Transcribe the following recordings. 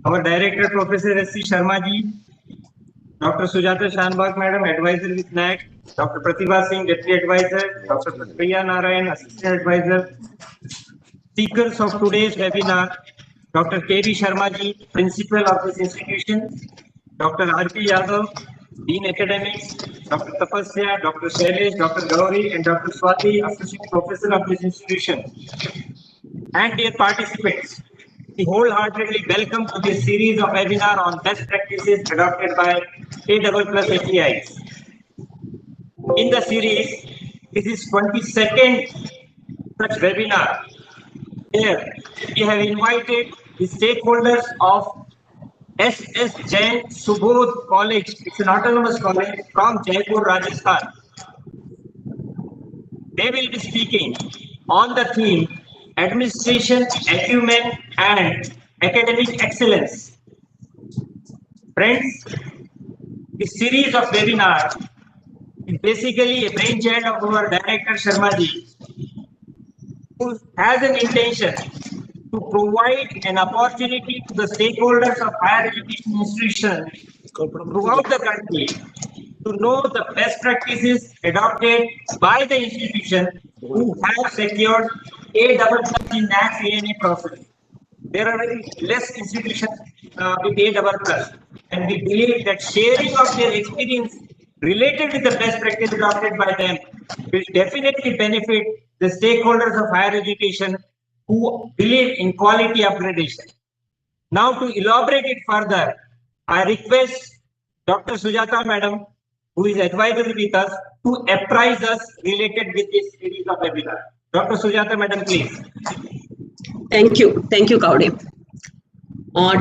Our Director, Professor S.C. Sharma ji, Dr. Sujata Shanbag Madam, Advisor with NAAC, Dr. Pratibha Singh, Deputy Advisor, Dr. Priya Narayan, Assistant Advisor. Speakers of today's webinar, Dr. K.V. Sharma ji, Principal of this institution, Dr. R.P. Yadav, Dean Academics, Dr. Tapasya, Dr. Shailesh, Dr. Gauri, and Dr. Swati, Associate Professor of this institution. And dear participants, we wholeheartedly welcome to this series of webinar on best practices adopted by A++ HEIs. In the series, this is 22nd such webinar. Here, we have invited the stakeholders of S.S. Jain Subodh College. It's an autonomous college from Jaipur, Rajasthan. They will be speaking on the theme Administration, Acumen, and Academic Excellence. Friends, this series of webinars is basically a brainchild of our Director Sharma ji, who has an intention to provide an opportunity to the stakeholders of higher education institutions throughout the country to know the best practices adopted by the institution who have secured A++ in NAAC-India process. There are very less institutions with A++, and we believe that sharing of their experience related with the best practice adopted by them will definitely benefit the stakeholders of higher education who believe in quality upgradation. Now, to elaborate it further, I request Dr. Sujata Madam, who is advisor with us, to apprise us related with this series of webinars. Dr. Sujata Madam, please. Thank you, Kaude.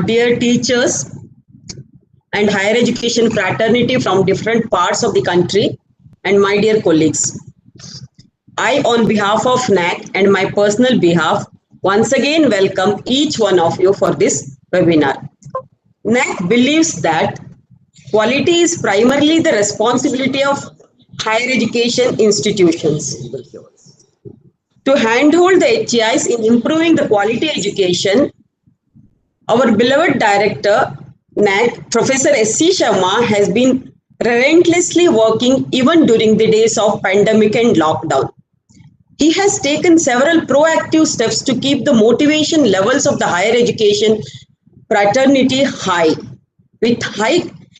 Dear teachers and higher education fraternity from different parts of the country, and my dear colleagues, I, on behalf of NAAC and my personal behalf, once again welcome each one of you for this webinar. NAAC believes that quality is primarily the responsibility of higher education institutions. To handhold the HEIs in improving the quality education, our beloved director, NAAC, Professor S.C. Sharma, has been relentlessly working even during the days of pandemic and lockdown. He has taken several proactive steps to keep the motivation levels of the higher education fraternity high. With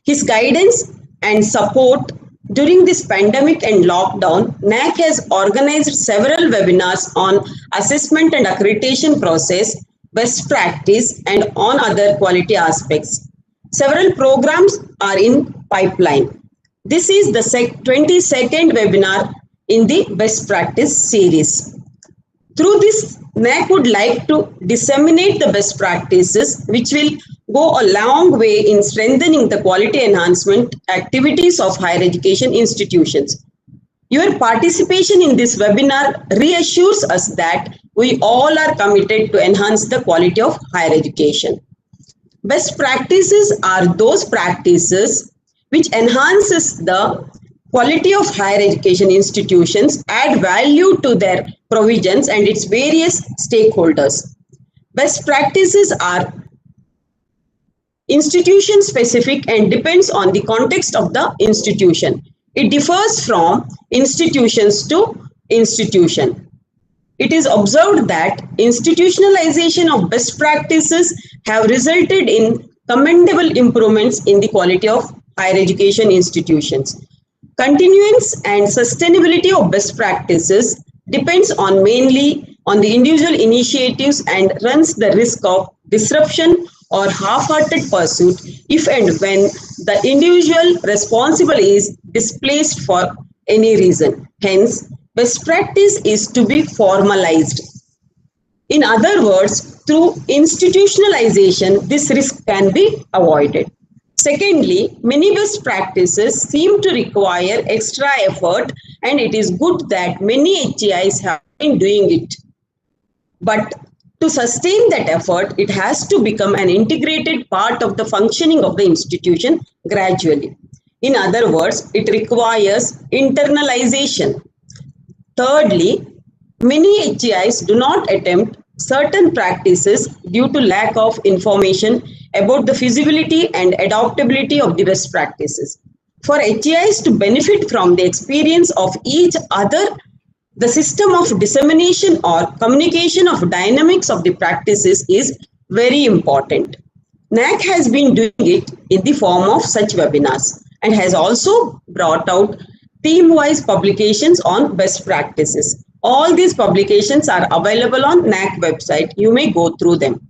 his guidance and support during this pandemic and lockdown, NAAC has organized several webinars on assessment and accreditation process, best practice, and on other quality aspects. Several programs are in pipeline. This is the 22nd webinar in the best practice series. Through this, NAAC would like to disseminate the best practices which will go a long way in strengthening the quality enhancement activities of higher education institutions. Your participation in this webinar reassures us that we all are committed to enhance the quality of higher education. Best practices are those practices which enhances the quality of higher education institutions, add value to their provisions and its various stakeholders. Best practices are institution specific and depends on the context of the institution. It differs from institutions to institution. It is observed that institutionalization of best practices have resulted in commendable improvements in the quality of higher education institutions. Continuance and sustainability of best practices depends on mainly on the individual initiatives and runs the risk of disruption or half-hearted pursuit if and when the individual responsible is displaced for any reason. Hence, best practice is to be formalized. In other words, through institutionalization, this risk can be avoided. Secondly, many best practices seem to require extra effort, and it is good that many HEIs have been doing it. But to sustain that effort, it has to become an integrated part of the functioning of the institution gradually. In other words, it requires internalization. Thirdly, many HEIs do not attempt certain practices due to lack of information about the feasibility and adaptability of the best practices. For HAIs to benefit from the experience of each other, the system of dissemination or communication of dynamics of the practices is very important. NAAC has been doing it in the form of such webinars and has also brought out theme-wise publications on best practices. All these publications are available on NAAC website. You may go through them.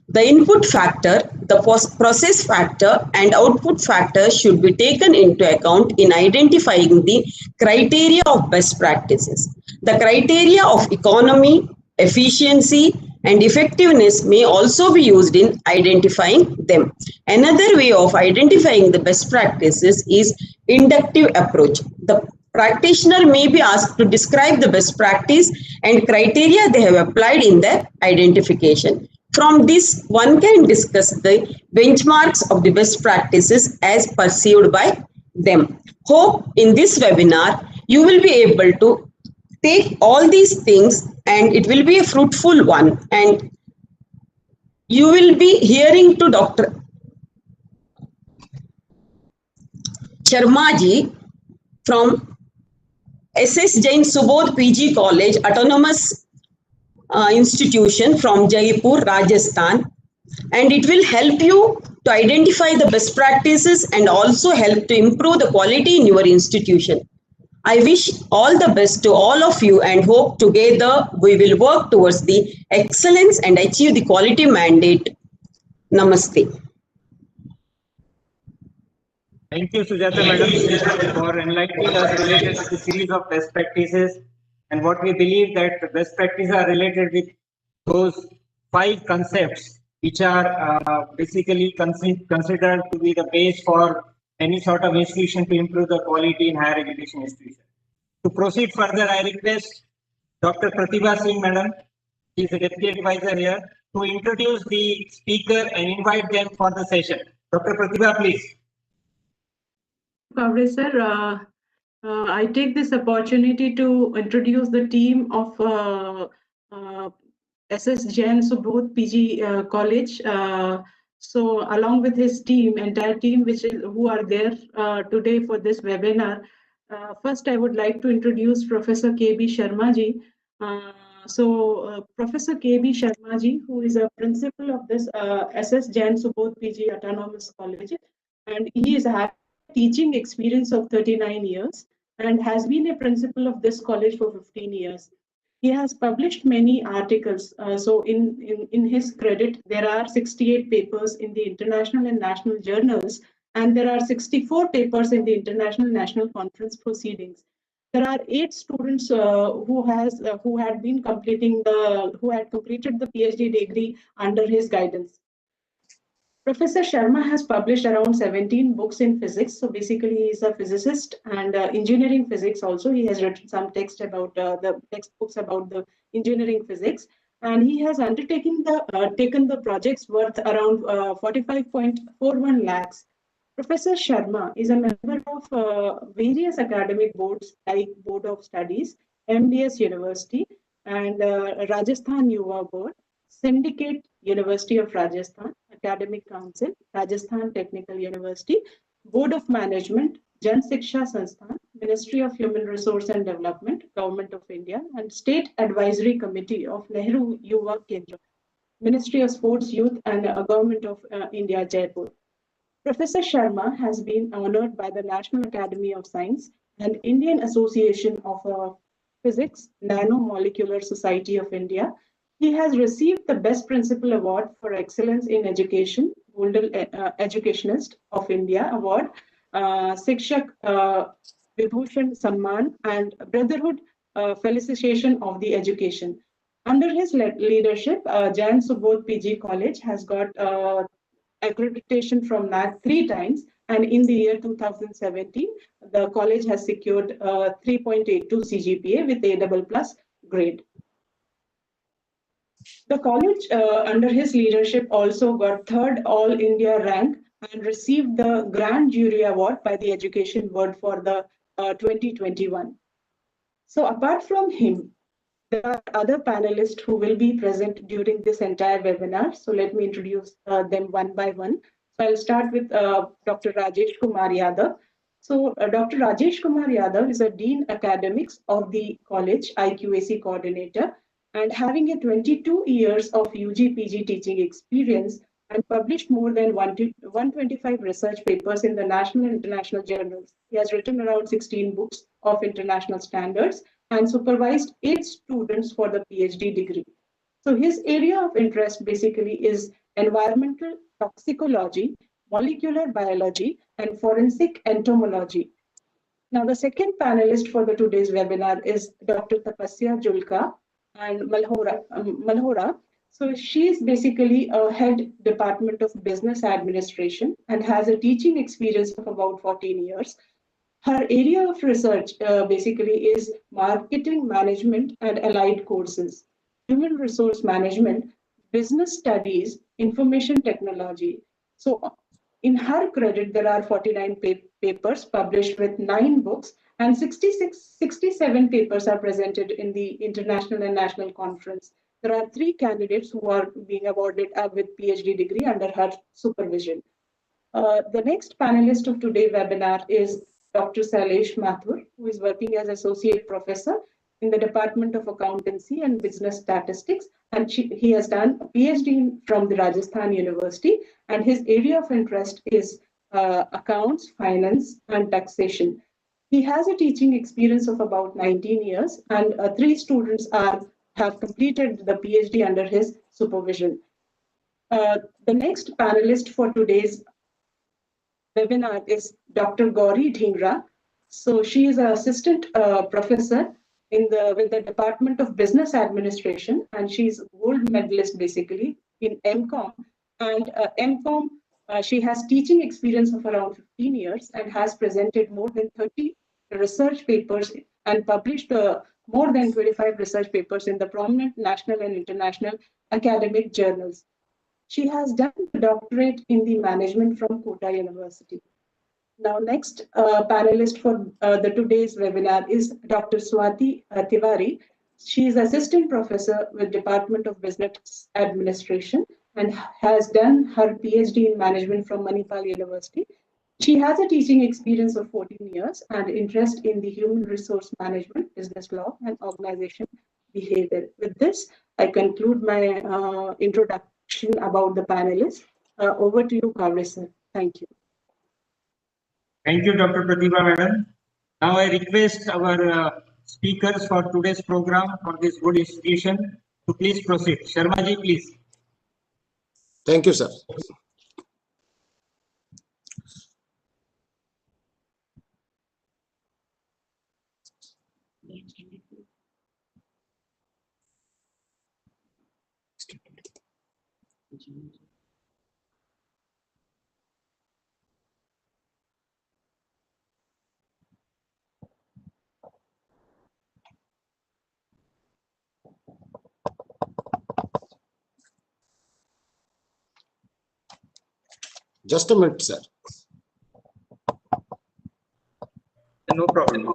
The input factor, the process factor and output factor should be taken into account in identifying the criteria of best practices. The criteria of economy, efficiency and effectiveness may also be used in identifying them. Another way of identifying the best practices is inductive approach. The practitioner may be asked to describe the best practice and criteria they have applied in their identification. From this, one can discuss the benchmarks of the best practices as perceived by them. Hope in this webinar, you will be able to take all these things and it will be a fruitful one. And you will be hearing to Dr. Sharma ji from SS Jain Subodh PG College, Autonomous Institution from Jaipur, Rajasthan, and it will help you to identify the best practices and also help to improve the quality in your institution. I wish all the best to all of you and hope together we will work towards the excellence and achieve the quality mandate. Namaste. Thank you, Sujata Madam, for enlightening us related to the series of best practices and what we believe that the best practices are related with those 5 concepts which are basically considered to be the base for any sort of institution to improve the quality in higher education institution. To proceed further, I request Dr. Pratibha Singh Madam, she is a deputy advisor here, to introduce the speaker and invite them for the session. Dr. Pratibha, please. Kavre sir, I take this opportunity to introduce the team of SS Jain Subodh PG College. So along with his team, entire team who are there today for this webinar. First, I would like to introduce Professor K.B. Sharma ji. Professor K.B. Sharma ji, who is a principal of this SS Jain Subodh PG Autonomous College, and he is having teaching experience of 39 years and has been a principal of this college for 15 years. He has published many articles. So in his credit, there are 68 papers in the international and national journals, and there are 64 papers in the international national conference proceedings. There are 8 students who had completed the PhD degree under his guidance. Professor Sharma has published around 17 books in physics. So basically, he is a physicist and engineering physics also. He has written some text about the textbooks about the engineering physics. And he has undertaken taken the projects worth around 45.41 lakhs. Professor Sharma is a member of various academic boards like Board of Studies, MDS University, and Rajasthan Yuva Board, Syndicate University of Rajasthan, Academic Council, Rajasthan Technical University, Board of Management, Jan Shiksha Sansthan, Ministry of Human Resource and Development, Government of India, and State Advisory Committee of Nehru Yuva Kendra, Ministry of Sports, Youth and Government of India, Jaipur. Professor Sharma has been honored by the National Academy of Science and Indian Association of Physics, Nanomolecular Society of India. He has received the Best Principal Award for Excellence in Education, Golden Educationist of India Award, Shikshak Vibhushan Samman, and Brotherhood Felicitation of the Education. Under his leadership, Jain Subodh PG College has got accreditation from NAAC 3 times, and in the year 2017, the college has secured 3.82 CGPA with A++ grade. The college, under his leadership, also got 3rd All India rank and received the Grand Jury Award by the Education Board for the 2021. So apart from him, There are other panelists who will be present during this entire webinar. So let me introduce them one by one. So I'll start with Dr. Rajesh Kumar Yadav. So Dr. Rajesh Kumar Yadav is a Dean Academics of the college, IQAC coordinator, and having a 22 years of UG/PG teaching experience and published more than 125 research papers in the national and international journals. He has written around 16 books of international standards and supervised 8 students for the PhD degree. So his area of interest basically is environmental toxicology, molecular biology, and forensic entomology. Now, the second panelist for the today's webinar is Dr. Tapasya Julka and Malhora. So she is basically a head department of business administration and has a teaching experience of about 14 years. Her area of research basically is marketing management and allied courses, human resource management, business studies, information technology. So in her credit, there are 49 papers published with 9 books, and 67 papers are presented in the international and national conference. There are 3 candidates who are being awarded with PhD degree under her supervision. The next panelist of today's webinar is Dr. Sailesh Mathur, who is working as Associate Professor in the Department of Accountancy and Business Statistics, and he has done a PhD from the Rajasthan University, and his area of interest is accounts, finance, and taxation. He has a teaching experience of about 19 years, and 3 students have completed the PhD under his supervision. The next panelist for today's webinar is Dr. Gauri Dhingra. So she is an assistant professor with the Department of Business Administration, and she's gold medalist basically in MCOM. And MCOM, she has teaching experience of around 15 years and has presented more than 30 research papers and published more than 25 research papers in the prominent national and international academic journals. She has done a doctorate in the management from Kota University. Now, next panelist for today's webinar is Dr. Swati Tiwari. She is assistant professor with Department of Business Administration and has done her PhD in management from Manipal University. She has a teaching experience of 14 years and interest in the human resource management, business law, and organization behavior. With this, I conclude my introduction about the panelists. Over to you, Kavre sir. Thank you. Thank you, Dr. Pratibha Madam. Now I request our speakers for today's program for this good institution to please proceed. Sharma ji, please. Thank you, sir. Just a minute, sir. No problem.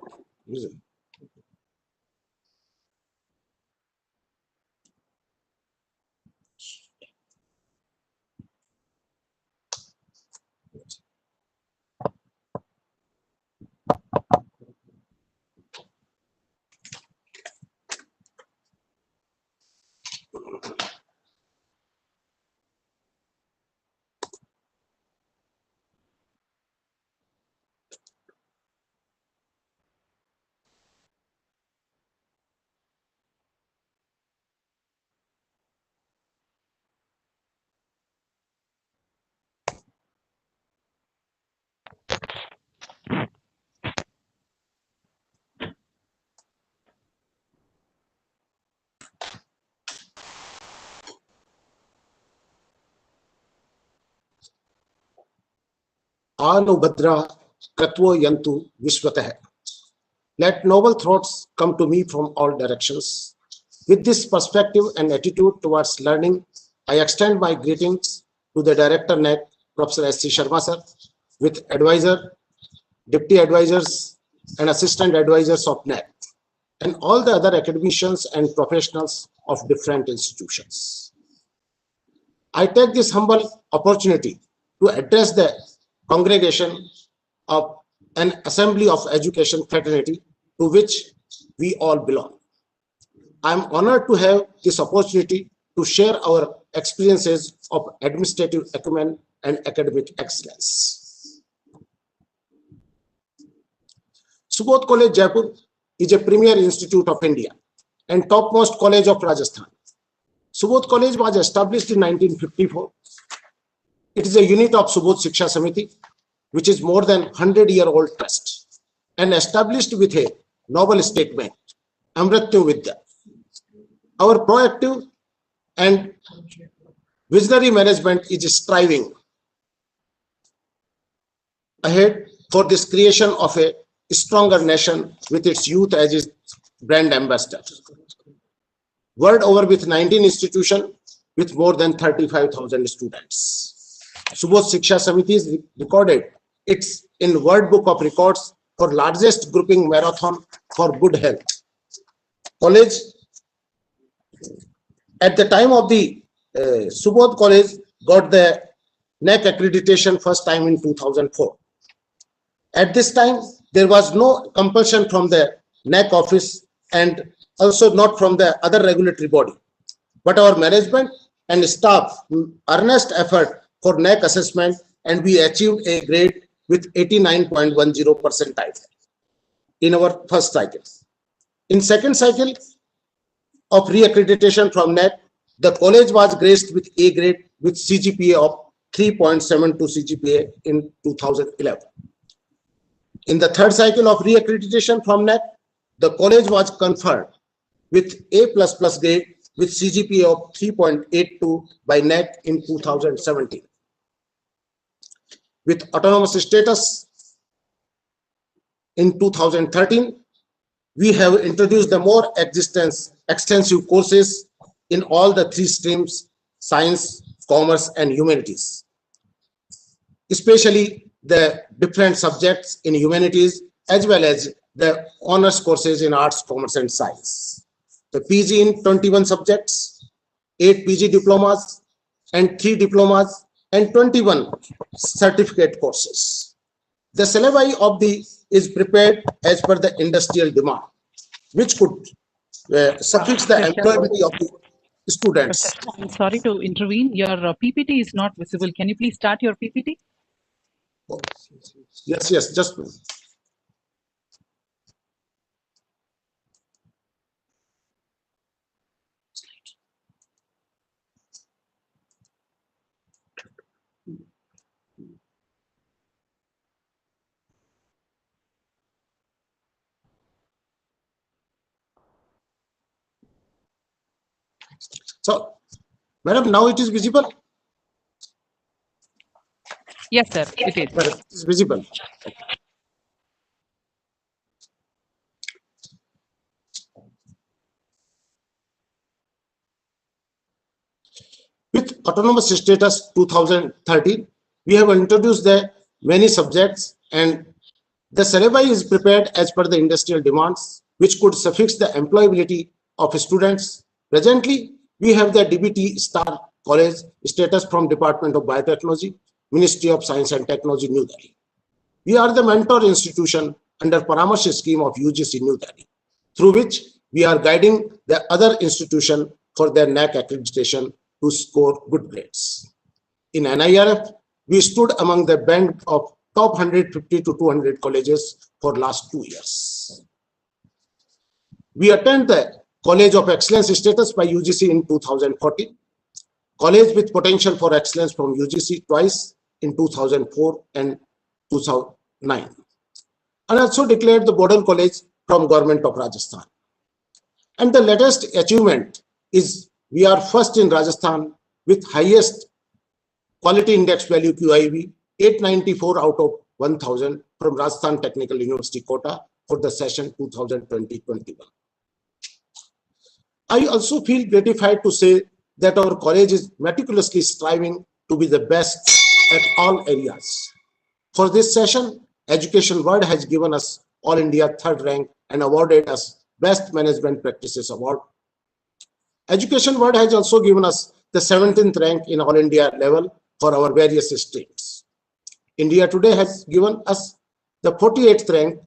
Anubhadra Katvo Yantu Vishwatah. Let noble thoughts come to me from all directions. With this perspective and attitude towards learning, I extend my greetings to the Director NAAC, Professor S.C. Sharma sir, with advisor, deputy advisors, and assistant advisors of NAAC. and all the other academicians and professionals of different institutions. I take this humble opportunity to address the congregation of an assembly of education fraternity to which we all belong. I am honored to have this opportunity to share our experiences of administrative acumen and academic excellence. Subodh College, Jaipur is a premier institute of India and topmost college of Rajasthan. Subodh College was established in 1954. It is a unit of Subodh Shiksha Samiti, which is more than 100-year-old trust, and established with a noble statement, Amrityu Vidya. Our proactive and visionary management is striving ahead for this creation of a stronger nation with its youth as its brand ambassador. World over with 19 institutions with more than 35,000 students. Subodh Shiksha Samiti is recorded it's in World Book of Records for largest grouping marathon for good health. College, at the time of the Subodh College got the NAAC accreditation first time in 2004. At this time, there was no compulsion from the NAAC office and also not from the other regulatory body. But our management and staff earnest effort for NAAC assessment, and we achieved a grade with 89.10 percentile in our first cycle. In second cycle of re-accreditation from NAAC, the college was graced with A grade with CGPA of 3.72 CGPA in 2011. In the third cycle of re-accreditation from NAAC, the college was conferred with A++ grade with CGPA of 3.82 by NAAC in 2017. With autonomous status in 2013, we have introduced the more extensive courses in all the three streams, science, commerce, and humanities, especially the different subjects in humanities as well as the honors courses in arts, commerce, and science. The PG in 21 subjects, 8 PG diplomas, and 3 diplomas, and 21 certificate courses. The syllabi of the is prepared as per the industrial demand, which could suffix the employability of the students. I'm sorry to intervene. Your PPT is not visible. Can you please start your PPT? Yes, just a minute. So, madam, now it is visible? Yes, sir, it is. It is visible. With autonomous status 2013, we have introduced the many subjects, and the syllabi is prepared as per the industrial demands, which could suffix the employability of students. Presently, we have the DBT Star College status from Department of Biotechnology, Ministry of Science and Technology, New Delhi. We are the mentor institution under Paramarsh scheme of UGC New Delhi, through which we are guiding the other institution for their NAAC accreditation to score good grades. In NIRF, we stood among the band of top 150 to 200 colleges for last 2 years. We attained the College of Excellence status by UGC in 2014, College with potential for excellence from UGC twice in 2004 and 2009, and also declared the Model College from Government of Rajasthan. And the latest achievement is we are first in Rajasthan with highest quality index value QIV, 894 out of 1000 from Rajasthan Technical University Kota for the session 2020-21. I also feel gratified to say that our college is meticulously striving to be the best at all areas. For this session, Education World has given us All India third rank and awarded us Best Management Practices Award. Education World has also given us the 17th rank in All India level for our various streams. India Today has given us the 48th rank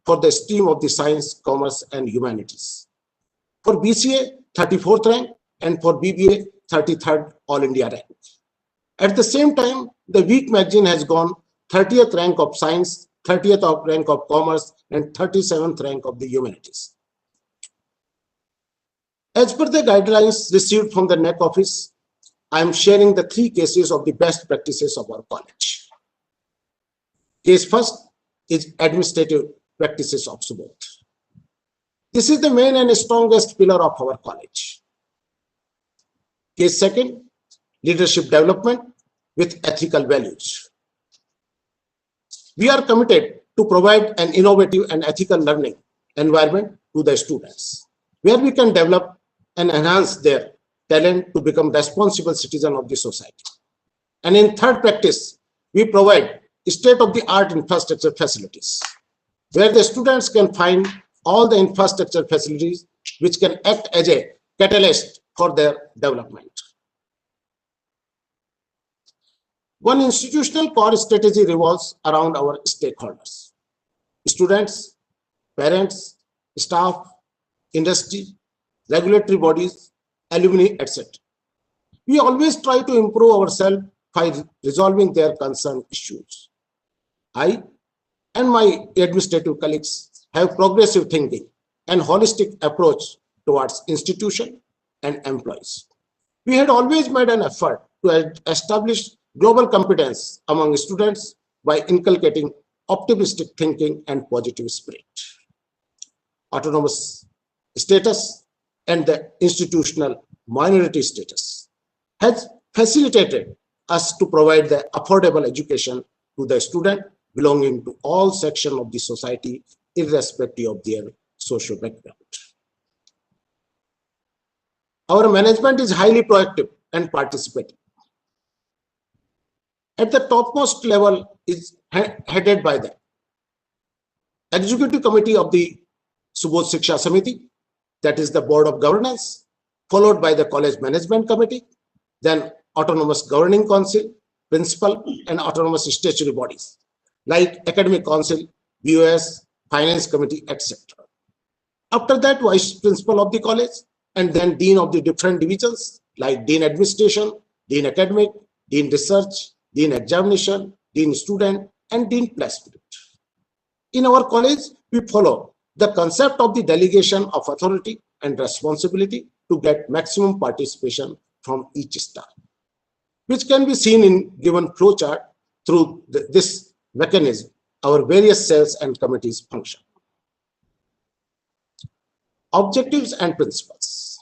for the stream of the Science, Commerce and Humanities. For BCA, 34th rank, and for BBA, 33rd All India rank. At the same time, the Week magazine has gone 30th rank of Science, 30th rank of Commerce, and 37th rank of the Humanities. As per the guidelines received from the NAAC office, I am sharing the 3 cases of the best practices of our college. Case first is administrative practices of Subodh. This is the main and strongest pillar of our college. Case second, leadership development with ethical values. We are committed to provide an innovative and ethical learning environment to the students, where we can develop and enhance their talent to become responsible citizens of the society. And in third practice, we provide state-of-the-art infrastructure facilities, where the students can find all the infrastructure facilities which can act as a catalyst for their development. One institutional core strategy revolves around our stakeholders: students, parents, staff, industry, regulatory bodies, alumni, etc. We always try to improve ourselves by resolving their concerned issues. I and my administrative colleagues have progressive thinking and holistic approach towards institution and employees. We had always made an effort to establish global competence among students by inculcating optimistic thinking and positive spirit. Autonomous status and the institutional minority status has facilitated us to provide the affordable education to the student belonging to all sections of the society, irrespective of their social background. Our management is highly proactive and participative. At the topmost level is headed by the Executive Committee of the Subodh Shiksha Samiti, that is the Board of Governance, followed by the College Management Committee, then Autonomous Governing Council, Principal and Autonomous Statutory Bodies like Academic Council, BOS, Finance Committee, etc. After that, Vice Principal of the college, and then Dean of the different divisions like Dean Administration, Dean Academic, Dean Research, Dean Examination, Dean Student, and Dean Placement. In our college, we follow the concept of the delegation of authority and responsibility to get maximum participation from each staff, which can be seen in given flowchart through this mechanism. Our various cells and committees function. Objectives and principles.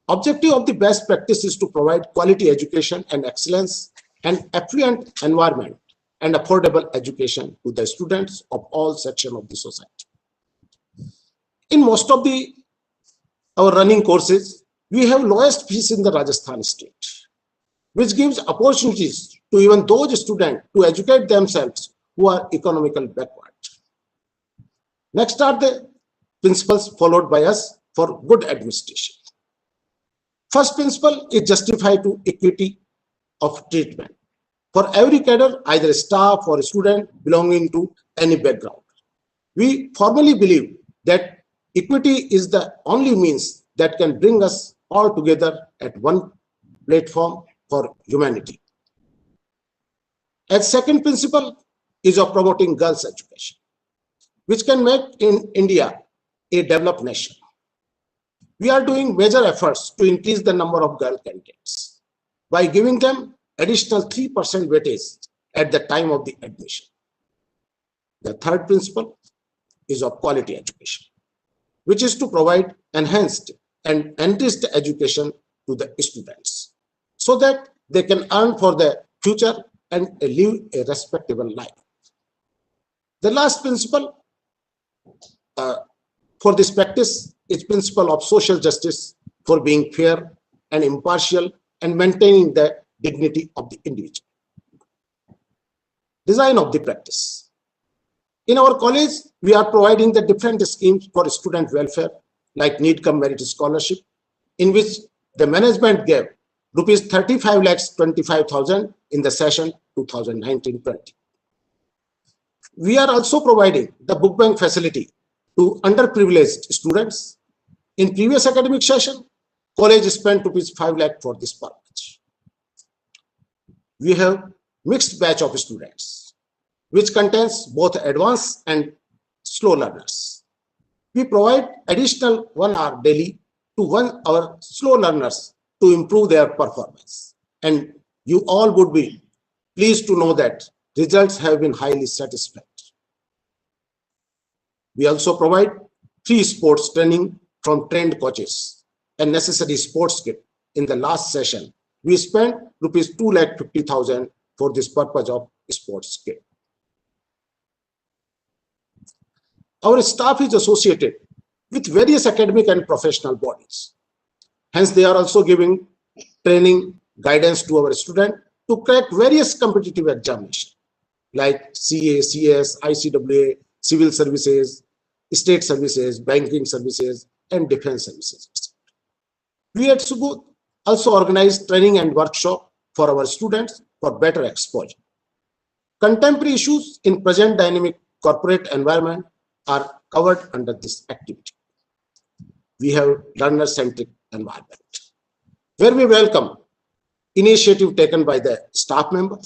Objective of the best practice is to provide quality education and excellence and affluent environment and affordable education to the students of all sections of the society. In most of our running courses, we have lowest fees in the Rajasthan state, which gives opportunities to even those students to educate themselves who are economically backward. Next are the principles followed by us for good administration. First principle is justify to equity of treatment for every cadre, either staff or student belonging to any background. We firmly believe that equity is the only means that can bring us all together at one platform for humanity. As second principle is of promoting girls' education, which can make in India a developed nation. We are doing major efforts to increase the number of girl candidates by giving them additional 3% weightage at the time of the admission. The third principle is of quality education, which is to provide enhanced and enriched education to the students so that they can earn for the future and live a respectable life. The last principle for this practice is principle of social justice for being fair and impartial and maintaining the dignity of the individual. Design of the practice. In our college, we are providing the different schemes for student welfare, like Need Cum Merit Scholarship, in which the management gave rupees 35,25,000 in the session 2019-20. We are also providing the book bank facility to underprivileged students. In previous academic session, college spent rupees 5 lakh for this purpose. We have mixed batch of students, which contains both advanced and slow learners. We provide additional 1 hour daily to 1 hour slow learners to improve their performance. And you all would be pleased to know that results have been highly satisfactory. We also provide free sports training from trained coaches and necessary sports kit. In the last session, we spent rupees 2,50,000 for this purpose of sports kit. Our staff is associated with various academic and professional bodies. Hence, they are also giving training guidance to our students to crack various competitive examinations like CA, CS, ICWA, civil services, state services, banking services, and defense services. We at Subodh also organize training and workshop for our students for better exposure. Contemporary issues in present dynamic corporate environment are covered under this activity. We have learner-centric environment, where we welcome initiative taken by the staff member.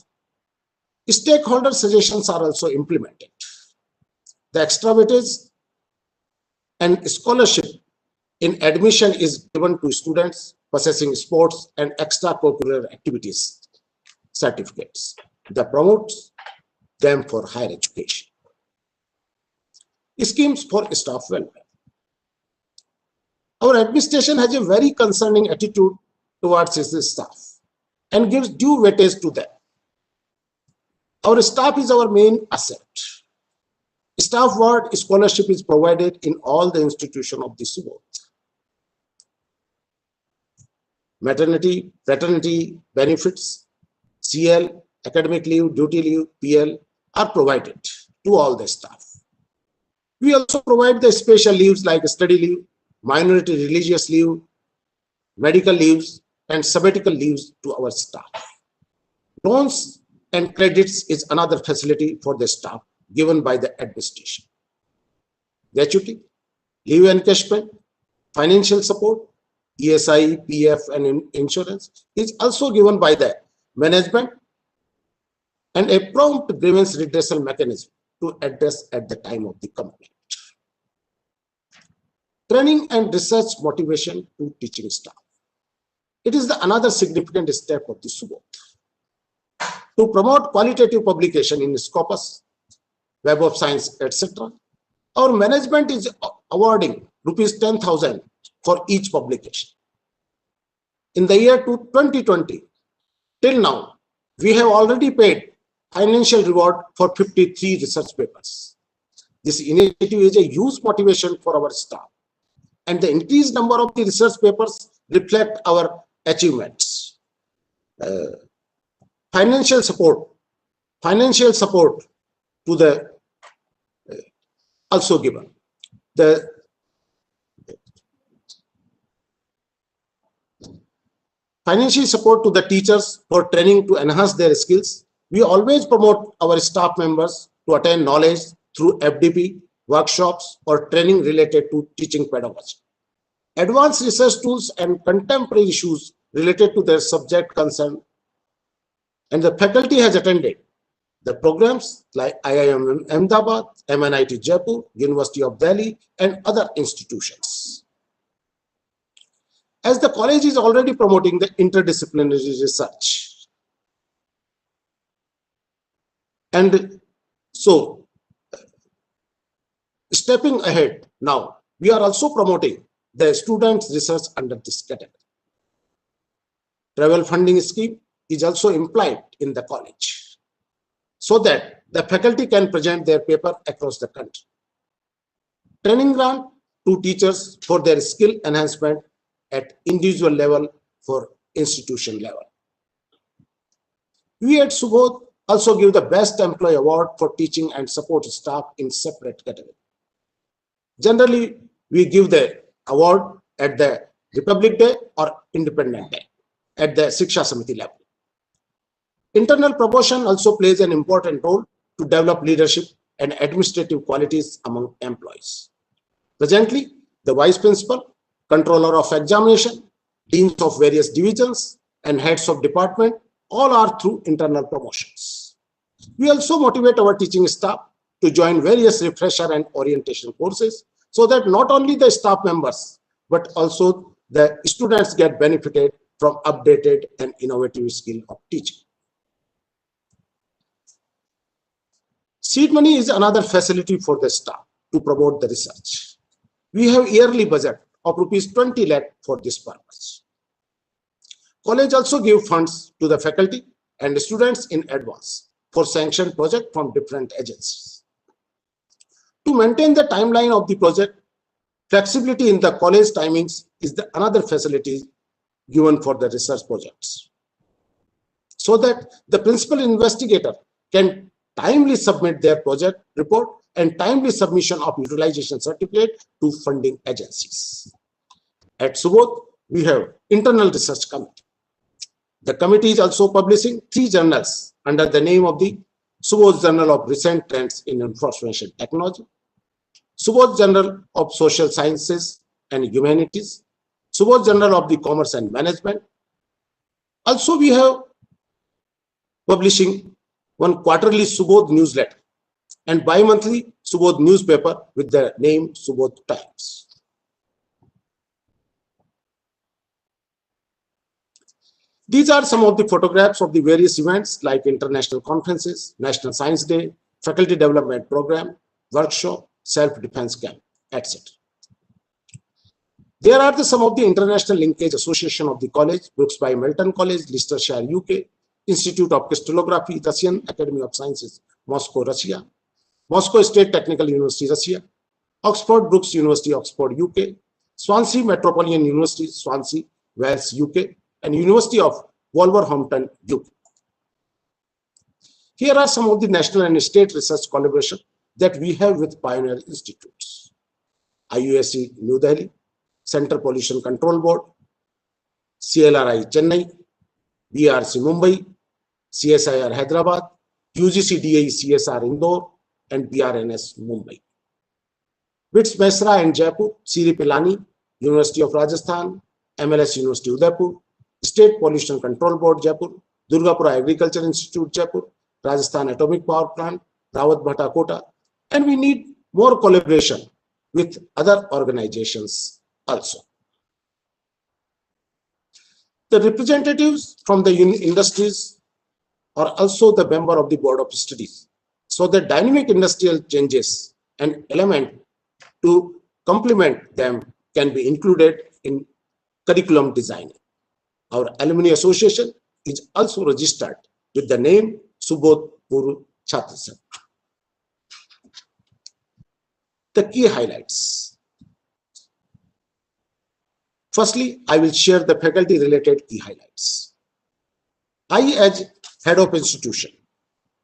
Stakeholder suggestions are also implemented. The extra weightage and scholarship in admission is given to students possessing sports and extracurricular activities certificates that promotes them for higher education. Schemes for staff welfare. Our administration has a very concerning attitude towards its staff and gives due weightage to them. Our staff is our main asset. Staff ward scholarship is provided in all the institutions of the Subodh. Maternity, paternity benefits, CL, academic leave, duty leave, PL are provided to all the staff. We also provide the special leaves like study leave, minority religious leave, medical leaves, and sabbatical leaves to our staff. Loans and credits is another facility for the staff given by the administration. Gratuity, leave encashment, financial support, ESI, PF, and insurance is also given by the management, and a prompt grievance redressal mechanism to address at the time of the complaint. Training and research motivation to teaching staff. It is another significant step of the Subodh. To promote qualitative publication in Scopus, Web of Science, etc., our management is awarding rupees 10,000 for each publication. In the year 2020, till now, we have already paid financial reward for 53 research papers. This initiative is a huge motivation for our staff, and the increased number of the research papers reflect our achievements. Financial support to the also given. The financial support to the teachers for training to enhance their skills. We always promote our staff members to attain knowledge through FDP, workshops, or training related to teaching pedagogy. Advanced research tools and contemporary issues related to their subject concern, and the faculty has attended the programs like IIM Ahmedabad, MNIT Jaipur, University of Delhi, and other institutions. As the college is already promoting the interdisciplinary research, and so stepping ahead now, we are also promoting the students' research under this category. Travel funding scheme is also implied in the college, so that the faculty can present their paper across the country. Training grant to teachers for their skill enhancement at individual level for institution level. We at Subodh also give the Best Employee Award for teaching and support staff in separate category. Generally, we give the award at the Republic Day or Independence Day at the Shiksha Samiti level. Internal promotion also plays an important role to develop leadership and administrative qualities among employees. Presently, the Vice Principal, Controller of Examination, Deans of various divisions, and Heads of Department all are through internal promotions. We also motivate our teaching staff to join various refresher and orientation courses so that not only the staff members, but also the students get benefited from updated and innovative skill of teaching. Seed money is another facility for the staff to promote the research. We have yearly budget of rupees 20 lakh for this purpose. College also give funds to the faculty and students in advance for sanctioned project from different agencies. To maintain the timeline of the project, flexibility in the college timings is another facility given for the research projects, so that the principal investigator can timely submit their project report and timely submission of utilization certificate to funding agencies. At Subodh, we have internal research committee. The committee is also publishing 3 journals under the name of the Subodh Journal of Recent Trends in Information Technology, Subodh Journal of Social Sciences and Humanities, Subodh Journal of the Commerce and Management. Also, we have publishing one quarterly Subodh newsletter and bi-monthly Subodh newspaper with the name Subodh Times. These are some of the photographs of the various events like international conferences, National Science Day, Faculty Development Program, workshop, self-defense camp, etc. There are some of the International Linkage Association of the college, Brooks by Melton College, Leicestershire, UK, Institute of Crystallography, Russian Academy of Sciences, Moscow, Russia, Moscow State Technical University, Russia, Oxford Brookes University, Oxford, UK, Swansea Metropolitan University, Swansea, Wales, UK, and University of Wolverhampton, UK. Here are some of the national and state research collaboration that we have with pioneer institutes. IUSC New Delhi, Central Pollution Control Board, CLRI Chennai, BRC Mumbai, CSIR Hyderabad, UGC DAE CSR Indore, and BRNS Mumbai. WITS Mesra and Jaipur, Siri Pilani, University of Rajasthan, MLS University Udaipur, State Pollution Control Board Jaipur, Durgapura Agriculture Institute Jaipur, Rajasthan Atomic Power Plant, Rawat Bhatta Kota, and we need more collaboration with other organizations also. The representatives from the industries are also the member of the Board of Studies. So the dynamic industrial changes and element to complement them can be included in curriculum design. Our Alumni Association is also registered with the name Subodh Purv Chhatra Sangh. The key highlights. Firstly, I will share the faculty-related key highlights. I, as head of institution,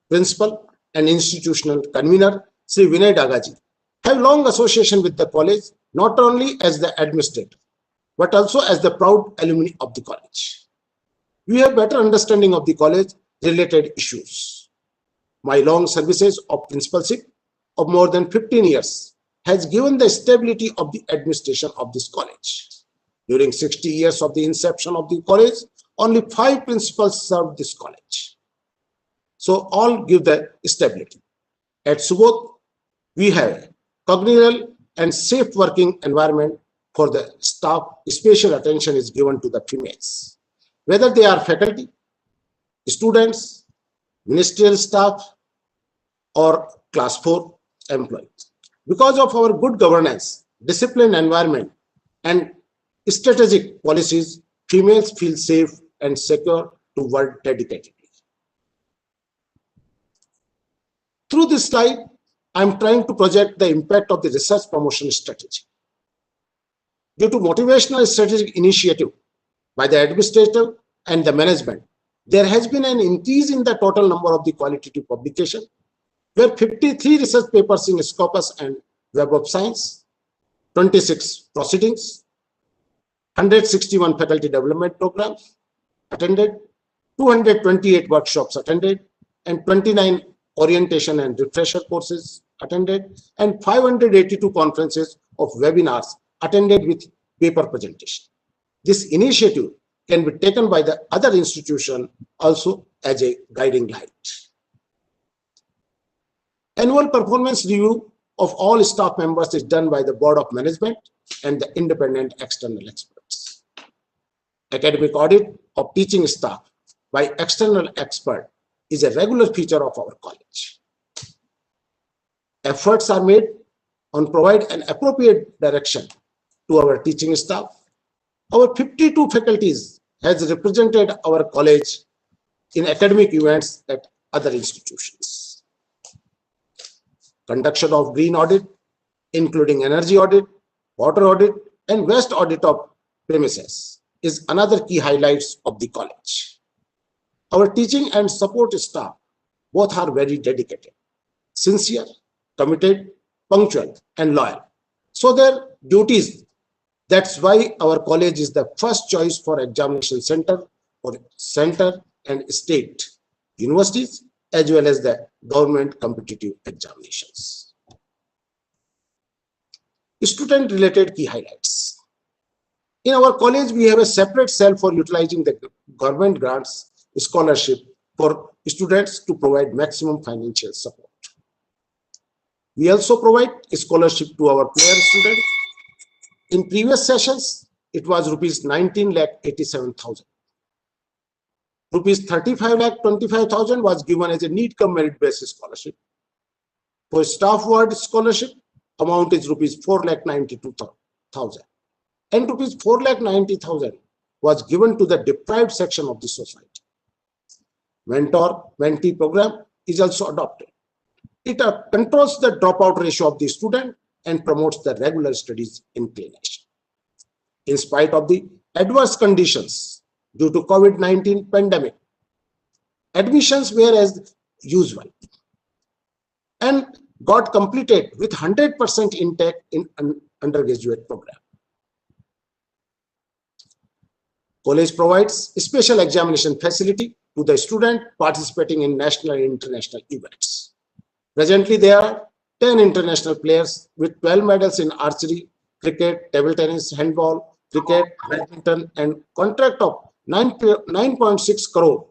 principal, and institutional convener, Sri Vinay Dagaji, have long association with the college, not only as the administrator, but also as the proud alumni of the college. We have better understanding of the college related issues. My long services of principalship of more than 15 years has given the stability of the administration of this college. During 60 years of the inception of the college, only 5 principals served this college. So all give the stability. At Subodh, we have a congenial and safe working environment for the staff. Special attention is given to the females, whether they are faculty, students, ministerial staff, or class 4 employees. Because of our good governance, disciplined environment, and strategic policies, females feel safe and secure to work dedicatedly. Through this slide, I am trying to project the impact of the research promotion strategy. Due to motivational strategic initiative by the administrator and the management, There has been an increase in the total number of the qualitative publication, where 53 research papers in Scopus and Web of Science, 26 proceedings, 161 faculty development programs attended, 228 workshops attended, and 29 orientation and refresher courses attended, and 582 conferences of webinars attended with paper presentation. This initiative can be taken by the other institution also as a guiding light. Annual performance review of all staff members is done by the Board of Management and the independent external experts. Academic audit of teaching staff by external expert is a regular feature of our college. Efforts are made on provide an appropriate direction to our teaching staff. Our 52 faculties has represented our college in academic events at other institutions. Conduction of green audit, including energy audit, water audit, and waste audit of premises, is another key highlights of the college. Our teaching and support staff both are very dedicated, sincere, committed, punctual, and loyal. So their duties, that's why our college is the first choice for examination center and state universities, as well as the government competitive examinations. Student related key highlights. In our college, we have a separate cell for utilizing the government grants scholarship for students to provide maximum financial support. We also provide a scholarship to our player students. In previous sessions, it was rupees 19,87,000. Rupees 35,25,000 was given as a need cum merit basis scholarship. For staff ward scholarship, amount is rupees 4,92,000. And rupees 4,90,000 was given to the deprived section of the society. Mentor-mentee program is also adopted. It controls the dropout ratio of the student and promotes the regular studies inclination. In spite of the adverse conditions due to COVID-19 pandemic, admissions were as usual and got completed with 100% intake in an undergraduate program. College provides special examination facility to the student participating in national and international events. Presently, there are 10 international players with 12 medals in archery, cricket, table tennis, handball, cricket, badminton, and contract of 9.6 crore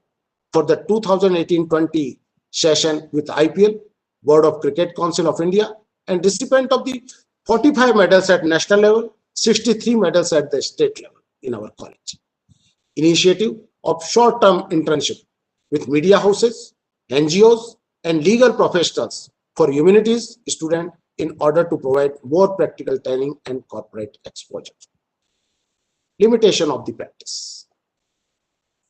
for the 2018-20 session with IPL, Board of Cricket Council of India, and recipient of the 45 medals at national level, 63 medals at the state level in our college. Initiative of short-term internship with media houses, NGOs, and legal professionals for humanities students in order to provide more practical training and corporate exposure. Limitation of the practice.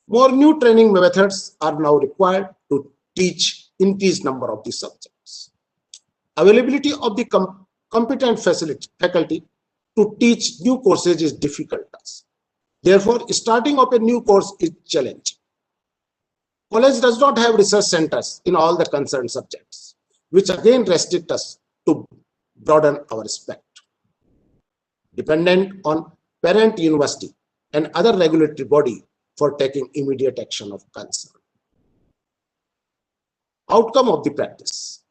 More new training methods are now required to teach increased number of the subjects. Availability of the competent faculty to teach new courses is difficult. Therefore, starting up a new course is challenging. College does not have research centers in all the concerned subjects, which again restrict us to broaden our spectrum. Dependent on parent university and other regulatory body for taking immediate action of concern. Outcome of the practice.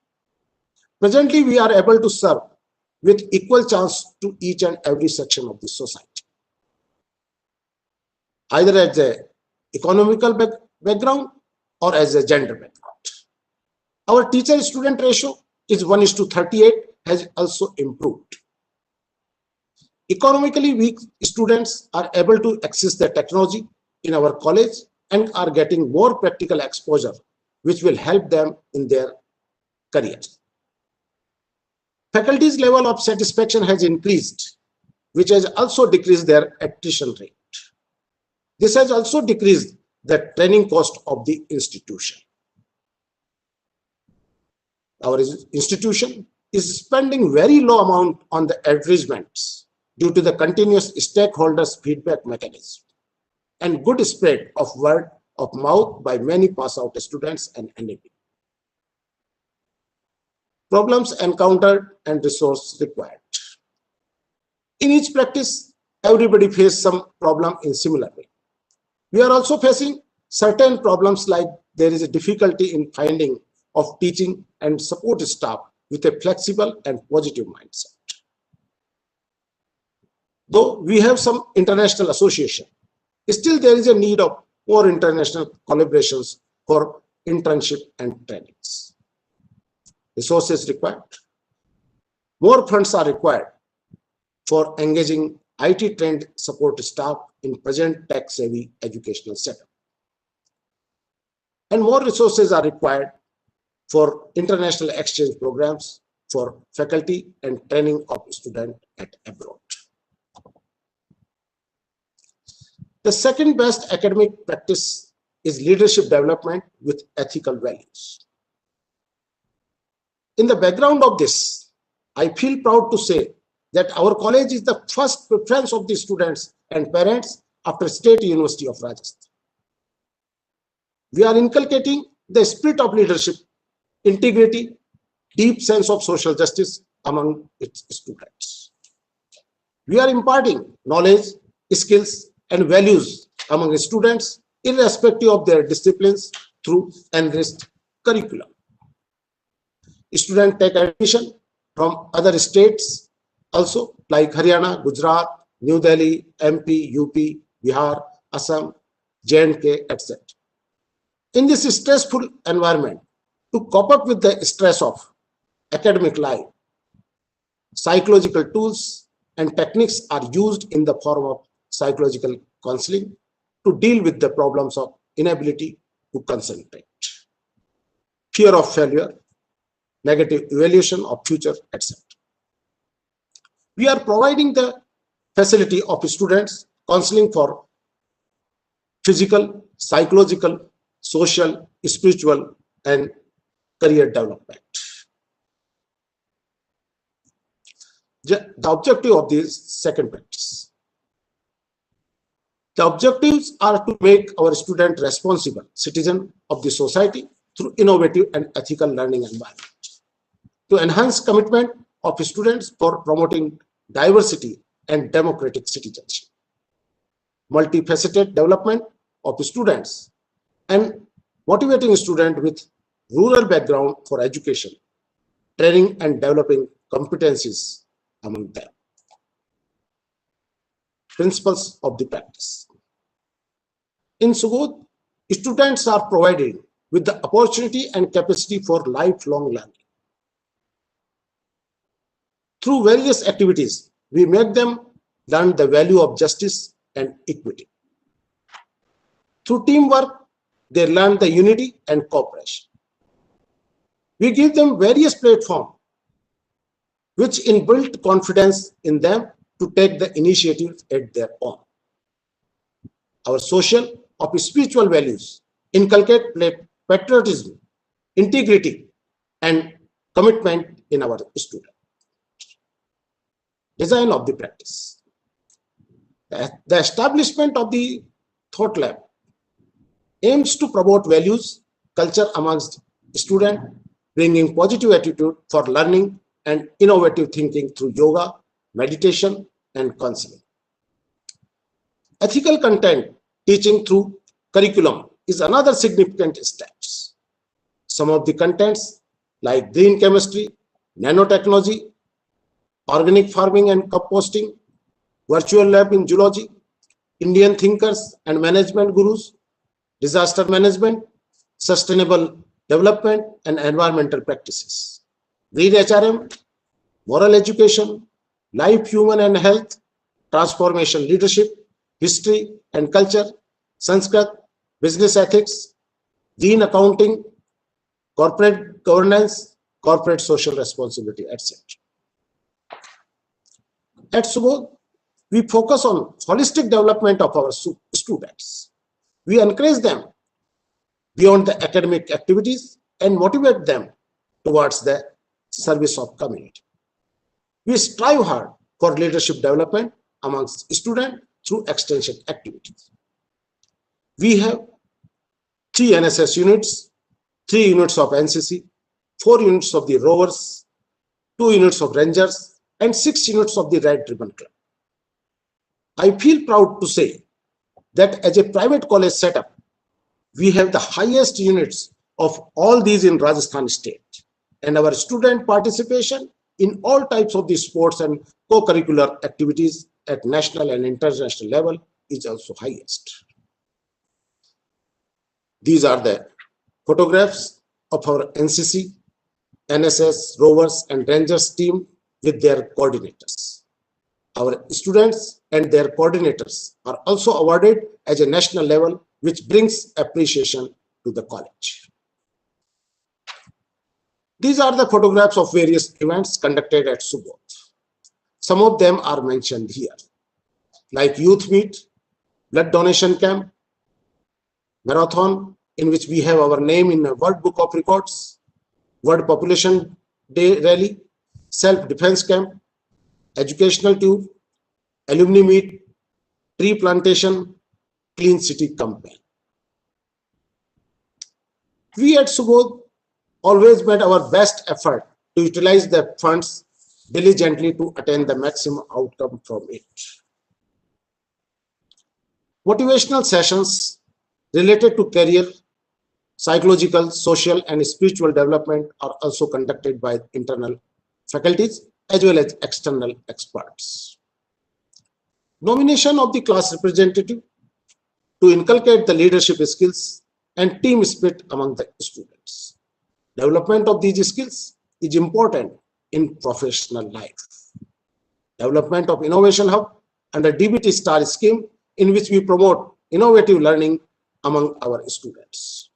Presently, we are able to serve with equal chance to each and every section of the society, either as a economical background or as a gender background. Our teacher-student ratio is 1:38, has also improved. Economically weak students are able to access the technology in our college and are getting more practical exposure, which will help them in their careers. Faculty's level of satisfaction has increased, which has also decreased their attrition rate. This has also decreased the training cost of the institution. Our institution is spending very low amount on the advertisements due to the continuous stakeholders feedback mechanism and good spread of word of mouth by many pass-out students and NAP. Problems encountered and resource required. In each practice, everybody faces some problem in similar way. We are also facing certain problems like there is a difficulty in finding of teaching and support staff with a flexible and positive mindset. Though we have some international association, still there is a need of more international collaborations for internship and trainings. Resources required. More funds are required for engaging IT-trained support staff in present tech-savvy educational setup. And more resources are required for international exchange programs for faculty and training of students at abroad. The second best academic practice is leadership development with ethical values. In the background of this, I feel proud to say that our college is the first preference of the students and parents after State University of Rajasthan. We are inculcating the spirit of leadership, integrity, deep sense of social justice among its students. We are imparting knowledge, skills, and values among students irrespective of their disciplines through enriched curriculum. Students take admission from other states also like Haryana, Gujarat, New Delhi, MP, UP, Bihar, Assam, J&K, etc. In this stressful environment, to cope up with the stress of academic life, psychological tools and techniques are used in the form of psychological counseling to deal with the problems of inability to concentrate, fear of failure, negative evaluation of future, etc. We are providing the facility of students counseling for physical, psychological, social, spiritual, and career development. The objective of this second practice. The objectives are to make our student responsible citizen of the society through innovative and ethical learning environment, to enhance commitment of students for promoting diversity and democratic citizenship, multifaceted development of students, and motivating students with rural background for education, training and developing competencies among them. Principles of the practice. In Sugod, students are provided with the opportunity and capacity for lifelong learning. Through various activities, we make them learn the value of justice and equity. Through teamwork, they learn the unity and cooperation. We give them various platforms which inbuilt confidence in them to take the initiative at their own. Our social or spiritual values inculcate patriotism, integrity, and commitment in our students. Design of the practice. The establishment of the thought lab aims to promote values, culture amongst students, bringing positive attitude for learning and innovative thinking through yoga, meditation, and counseling. Ethical content teaching through curriculum is another significant step. Some of the contents like green chemistry, nanotechnology, organic farming and composting, virtual lab in zoology, Indian thinkers and management gurus, disaster management, sustainable development and environmental practices, green HRM, moral education, life, human and health, transformation leadership, history and culture, Sanskrit, business ethics, green accounting, corporate governance, corporate social responsibility, etc. At Subodh, we focus on holistic development of our students. We encourage them beyond the academic activities and motivate them towards the service of community. We strive hard for leadership development amongst students through extension activities. We have 3 NSS units, 3 units of NCC, 4 units of the Rovers, 2 units of Rangers, and 6 units of the Red Ribbon Club. I feel proud to say that as a private college setup, we have the highest units of all these in Rajasthan state, and our student participation in all types of the sports and co-curricular activities at national and international level is also highest. These are the photographs of our NCC, NSS, Rovers and Rangers team with their coordinators. Our students and their coordinators are also awarded at a national level, which brings appreciation to the college. These are the photographs of various events conducted at Subodh. Some of them are mentioned here, like youth meet, blood donation camp, marathon, in which we have our name in the World Book of Records, World Population Day rally, self-defense camp, educational tour, alumni meet, tree plantation, clean city campaign. We at Subodh always made our best effort to utilize the funds diligently to attain the maximum outcome from it. Motivational sessions related to career, psychological, social, and spiritual development are also conducted by internal faculties as well as external experts. Nomination of the class representative to inculcate the leadership skills and team spirit among the students. Development of these skills is important in professional life. Development of Innovation Hub under DBT Star scheme, in which we promote innovative learning among our students.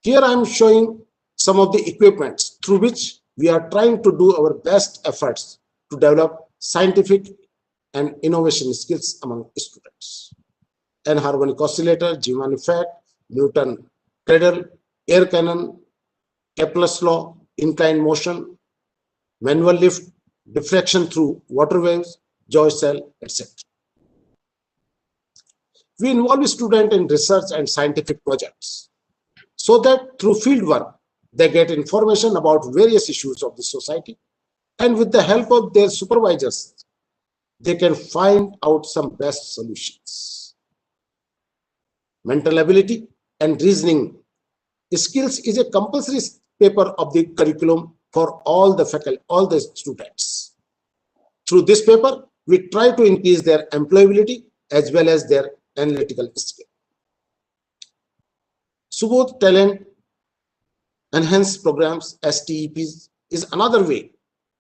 Here I am showing some of the equipments through which we are trying to do our best efforts to develop scientific and innovation skills among students. An harmonic oscillator, Jimani Fat, Newton cradle, air cannon, Kepler's law, inclined motion, manual lift, diffraction through water waves, joy cell, etc. We involve students in research and scientific projects so that through field work, they get information about various issues of the society, and with the help of their supervisors, they can find out some best solutions. Mental ability and reasoning skills is a compulsory paper of the curriculum for all the faculty, all the students. Through this paper, we try to increase their employability as well as their analytical skill. Subodh Talent Enhanced Programs, STEPs, is another way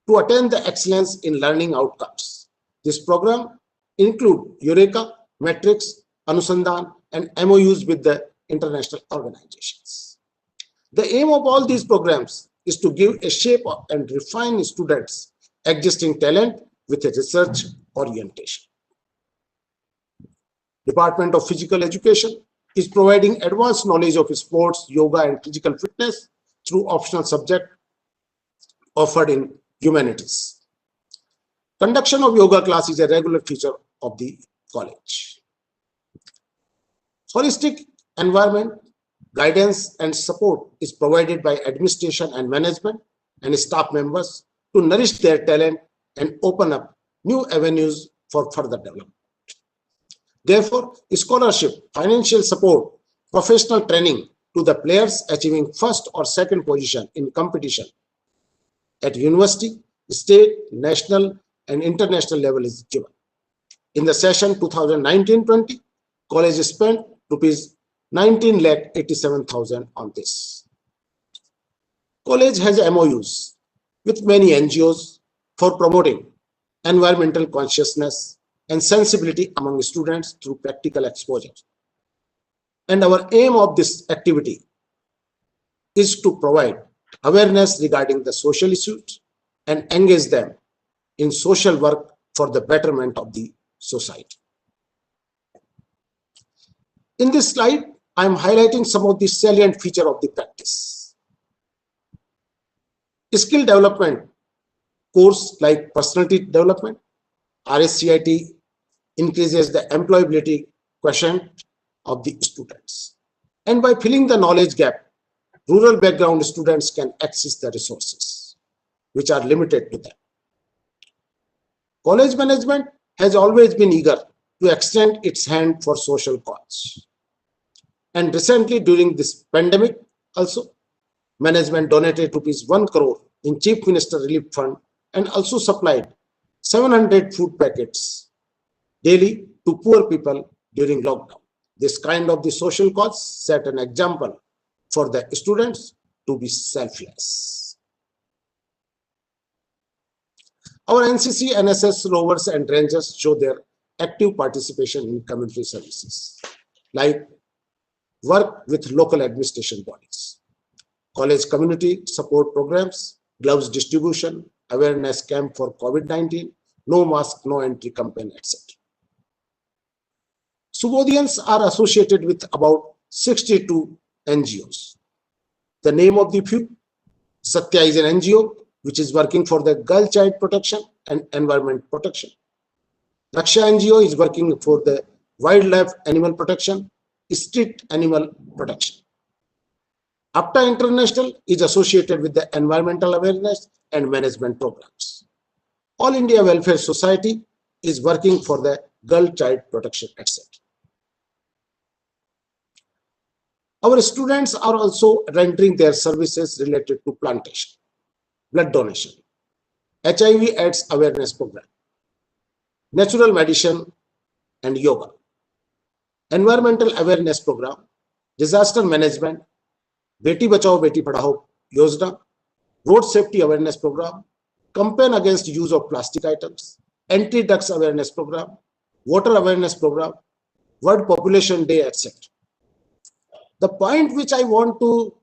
to attain the excellence in learning outcomes. This program includes Eureka, Matrix, Anusandhan, and MOUs with the international organizations. The aim of all these programs is to give a shape and refine students' existing talent with a research orientation. Department of Physical Education is providing advanced knowledge of sports, yoga, and physical fitness through optional subject offered in humanities. Conduction of yoga class is a regular feature of the college. Holistic environment, guidance, and support is provided by administration and management and staff members to nourish their talent and open up new avenues for further development. Therefore, scholarship, financial support, professional training to the players achieving first or second position in competition at university, state, national, and international level is given. In the session 2019-20, college spent ₹19,87,000 on this. College has MOUs with many NGOs for promoting environmental consciousness and sensibility among students through practical exposure. And our aim of this activity is to provide awareness regarding the social issues and engage them in social work for the betterment of the society. In this slide, I am highlighting some of the salient features of the practice. Skill development course like personality development, RSCIT increases the employability quotient of the students. And by filling the knowledge gap, rural background students can access the resources which are limited to them. College management has always been eager to extend its hand for social cause. And recently, during this pandemic, also, management donated ₹1 crore in Chief Minister Relief Fund and also supplied 700 food packets daily to poor people during lockdown. This kind of the social cause set an example for the students to be selfless. Our NCC, NSS, Rovers and Rangers show their active participation in community services, like work with local administration bodies, college community support programs, gloves distribution, awareness camp for COVID-19, no mask, no entry campaign, etc. Subodhians are associated with about 62 NGOs. The name of the few: Satya is an NGO which is working for the girl child protection and environment protection. Raksha NGO is working for the wildlife animal protection, street animal protection. Apta International is associated with the environmental awareness and management programs. All India Welfare Society is working for the girl child protection, etc. Our students are also rendering their services related to plantation, blood donation, HIV/AIDS awareness program, natural medicine and yoga, environmental awareness program, disaster management, Beti Bachao Beti Padhao Yojana, road safety awareness program, campaign against use of plastic items, anti-drugs awareness program, water awareness program, World Population Day, etc. The point which I want to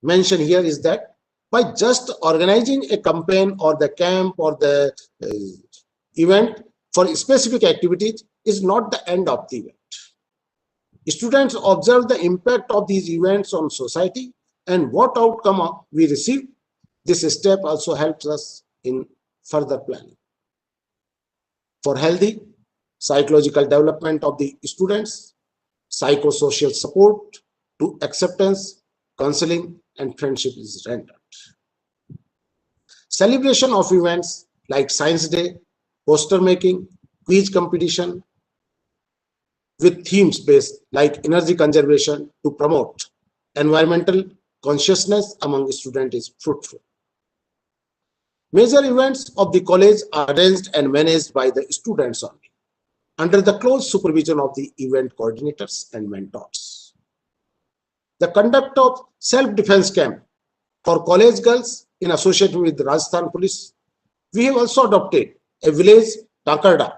mention here is that by just organizing a campaign or the camp or the event for specific activities is not the end of the event. Students observe the impact of these events on society and what outcome we receive. This step also helps us in further planning for healthy psychological development of the students, psychosocial support to acceptance, counseling, and friendship is rendered. Celebration of events like Science Day, poster making, quiz competition with themes based like energy conservation to promote environmental consciousness among students is fruitful. Major events of the college are arranged and managed by the students only, under the close supervision of the event coordinators and mentors. The conduct of self-defense camp for college girls in association with the Rajasthan Police, we have also adopted a village, Takarda,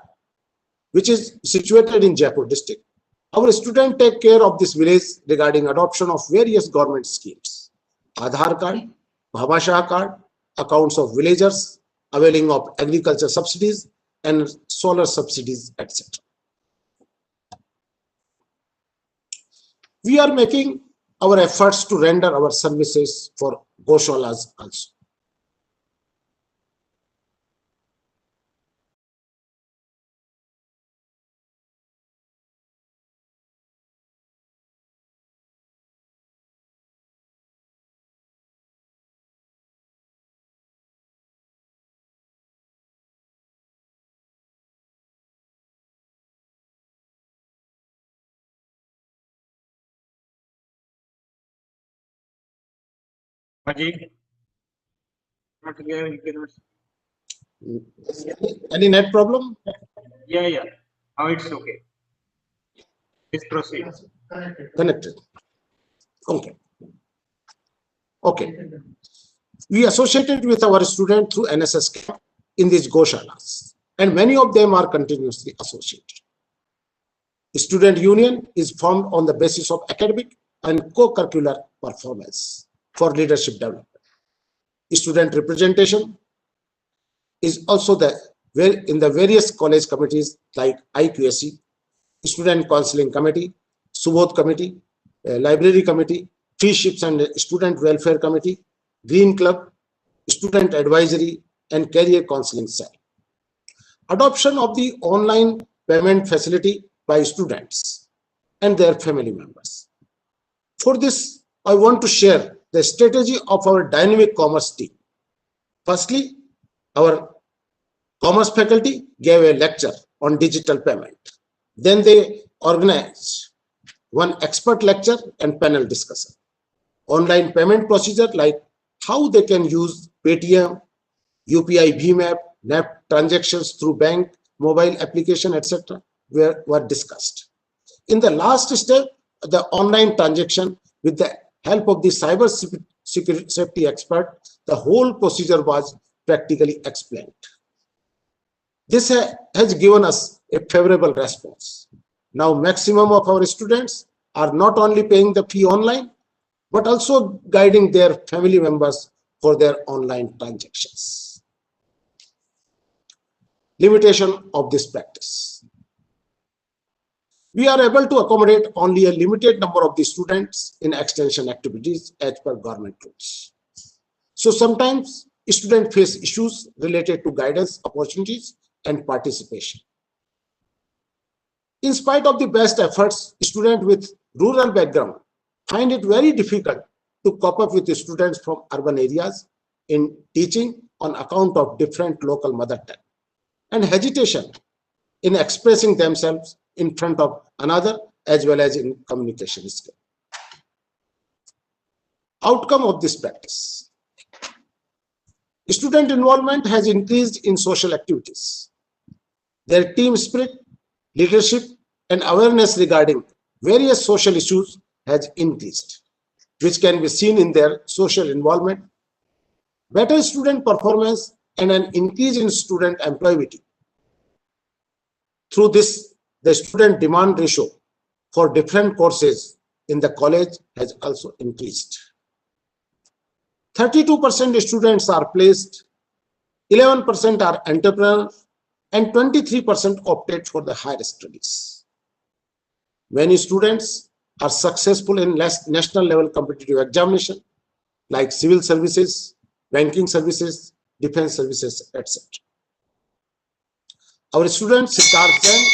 which is situated in Jaipur district. Our students take care of this village regarding adoption of various government schemes, Aadhaar card, Bhabasha card, accounts of villagers, availing of agriculture subsidies and solar subsidies, etc. We are making our efforts to render our services for Goshalas also. Ajay, not here, you cannot. Any net problem? Yeah. Now it's okay. Please proceed. Connected. Okay. We associated with our students through NSS camp in these Goshalas, and many of them are continuously associated. The student union is formed on the basis of academic and co-curricular performance for leadership development. Student representation is also in the various college committees like IQSC, Student Counseling Committee, Subodh Committee, Library Committee, Free Ships and Student Welfare Committee, Green Club, Student Advisory, and Career Counseling Cell. Adoption of the online payment facility by students and their family members. For this, I want to share the strategy of our dynamic commerce team. Firstly, our commerce faculty gave a lecture on digital payment. Then they organized one expert lecture and panel discussion. Online payment procedure like how they can use Paytm, UPI VMAP, NAP transactions through bank, mobile application, etc. were discussed. In the last step, the online transaction with the help of the cyber safety expert, the whole procedure was practically explained. This has given us a favorable response. Now, maximum of our students are not only paying the fee online, but also guiding their family members for their online transactions. Limitation of this practice. We are able to accommodate only a limited number of the students in extension activities as per government rules. So sometimes students face issues related to guidance opportunities and participation. In spite of the best efforts, students with rural background find it very difficult to cope up with the students from urban areas in teaching on account of different local mother tongue and hesitation in expressing themselves in front of another as well as in communication skill. Outcome of this practice. Student involvement has increased in social activities. Their team spirit, leadership, and awareness regarding various social issues has increased, which can be seen in their social involvement, better student performance, and an increase in student employability. Through this, the student demand ratio for different courses in the college has also increased. 32% students are placed, 11% are entrepreneurs, and 23% opted for the higher studies. Many students are successful in national level competitive examination like civil services, banking services, defense services, etc. Our student Siddharth Jain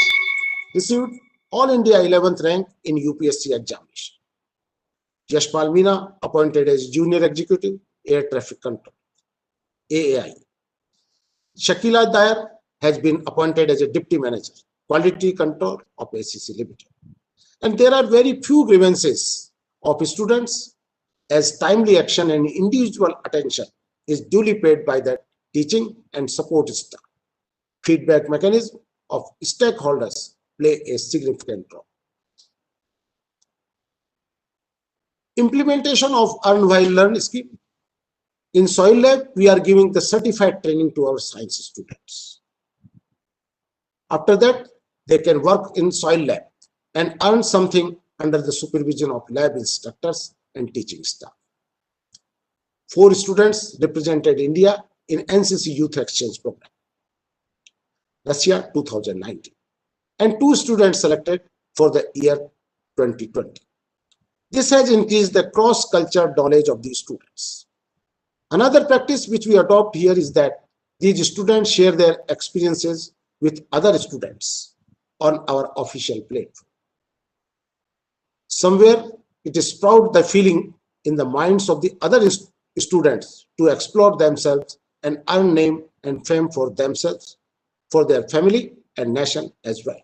received All India 11th rank in UPSC examination. Yashpal Meena appointed as Junior Executive, Air Traffic Control, AAI. Shakila Dair has been appointed as a Deputy Manager, Quality Control of ACC Limited. And there are very few grievances of students as timely action and individual attention is duly paid by the teaching and support staff. Feedback mechanism of stakeholders play a significant role. Implementation of Earn While Learn scheme. In Soil Lab, we are giving the certified training to our science students. After that, they can work in Soil Lab and earn something under the supervision of lab instructors and teaching staff. 4 students represented India in NCC Youth Exchange Program, Russia 2019, and 2 students selected for the year 2020. This has increased the cross-cultural knowledge of these students. Another practice which we adopt here is that these students share their experiences with other students on our official platform. Somewhere it is proud the feeling in the minds of the other students to explore themselves and earn name and fame for themselves, for their family and nation as well.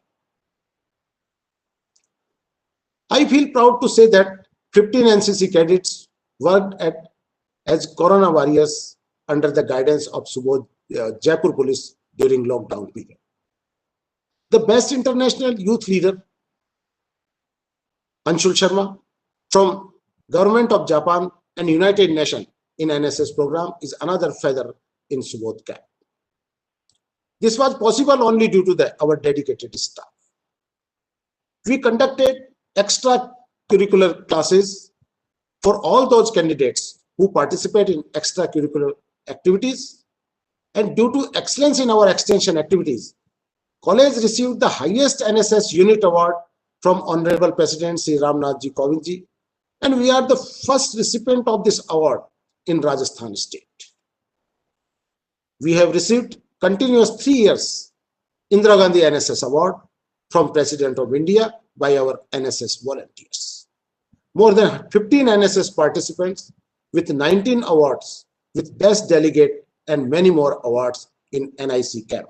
I feel proud to say that 15 NCC cadets worked as Corona warriors under the guidance of Jaipur Police during lockdown period. The best international youth leader, Anshul Sharma, from Government of Japan and United Nations in NSS program is another feather in Subodh cap. This was possible only due to our dedicated staff. We conducted extracurricular classes for all those candidates who participate in extracurricular activities, and due to excellence in our extension activities, college received the highest NSS unit award from Honorable President Sri Ramnath Ji Kovind Ji, and we are the first recipient of this award in Rajasthan state. We have received continuous 3 years Indira Gandhi NSS award from President of India by our NSS volunteers. More than 15 NSS participants with 19 awards, with Best Delegate and many more awards in NIC camp.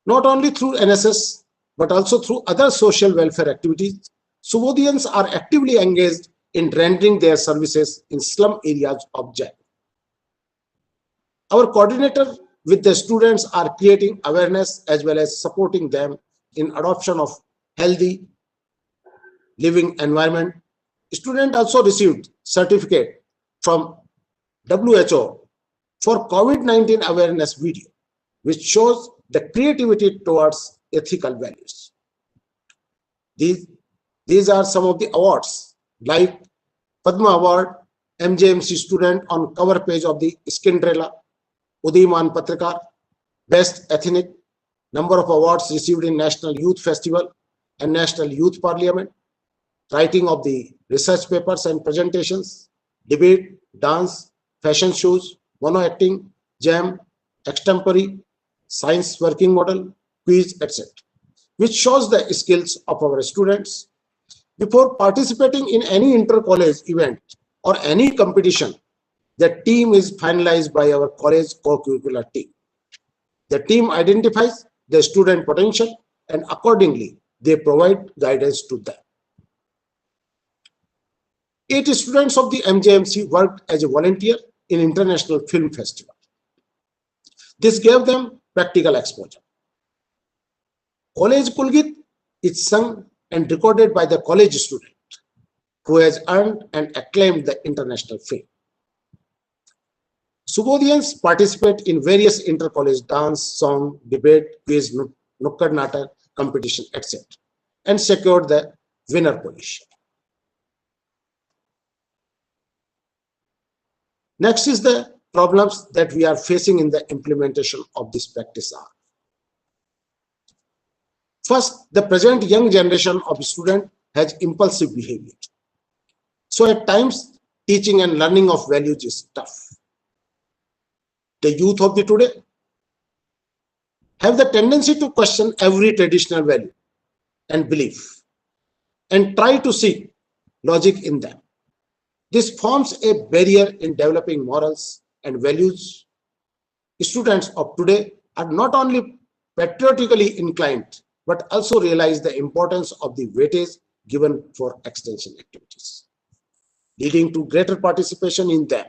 Not only through NSS, but also through other social welfare activities, Subodhians are actively engaged in rendering their services in slum areas of Jaipur. Our coordinator with the students are creating awareness as well as supporting them in adoption of healthy living environment. Student also received certificate from WHO for COVID-19 awareness video, which shows the creativity towards ethical values. These are some of the awards like Padma Award, MJMC student on cover page of the Skindrella, Udiman Patrikar, Best Ethnic, number of awards received in National Youth Festival and National Youth Parliament, writing of the research papers and presentations, debate, dance, fashion shows, mono acting, jam, extempore, science working model, quiz, etc., which shows the skills of our students. Before participating in any inter-college event or any competition, the team is finalized by our college co-curricular team. The team identifies the student potential and accordingly, they provide guidance to them. 8 students of the MJMC worked as a volunteer in International Film Festival. This gave them practical exposure. College Kulgit is sung and recorded by the college student who has earned and acclaimed the international fame. Subodhians participate in various inter-college dance, song, debate, quiz, nukkad natak, competition, etc. and secured the winner position. Next is the problems that we are facing in the implementation of this practice are. First, the present young generation of student has impulsive behavior. So at times, teaching and learning of values is tough. The youth of the today have the tendency to question every traditional value and belief and try to seek logic in them. This forms a barrier in developing morals and values. Students of today are not only patriotically inclined, but also realize the importance of the weightage given for extension activities, leading to greater participation in them.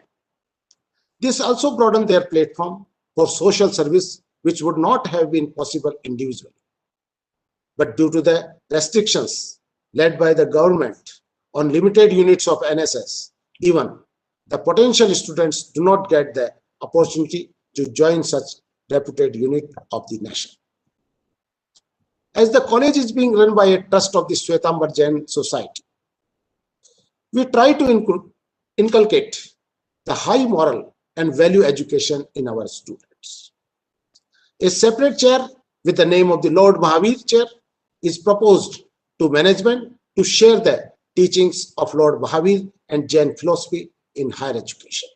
This also broadened their platform for social service, which would not have been possible individually. But due to the restrictions led by the government on limited units of NSS, even the potential students do not get the opportunity to join such reputed unit of the nation. As the college is being run by a trust of the Shwetambar Jain Society, we try to inculcate the high moral and value education in our students. A separate chair with the name of the Lord Mahavir Chair is proposed to management to share the teachings of Lord Mahavir and Jain philosophy in higher education.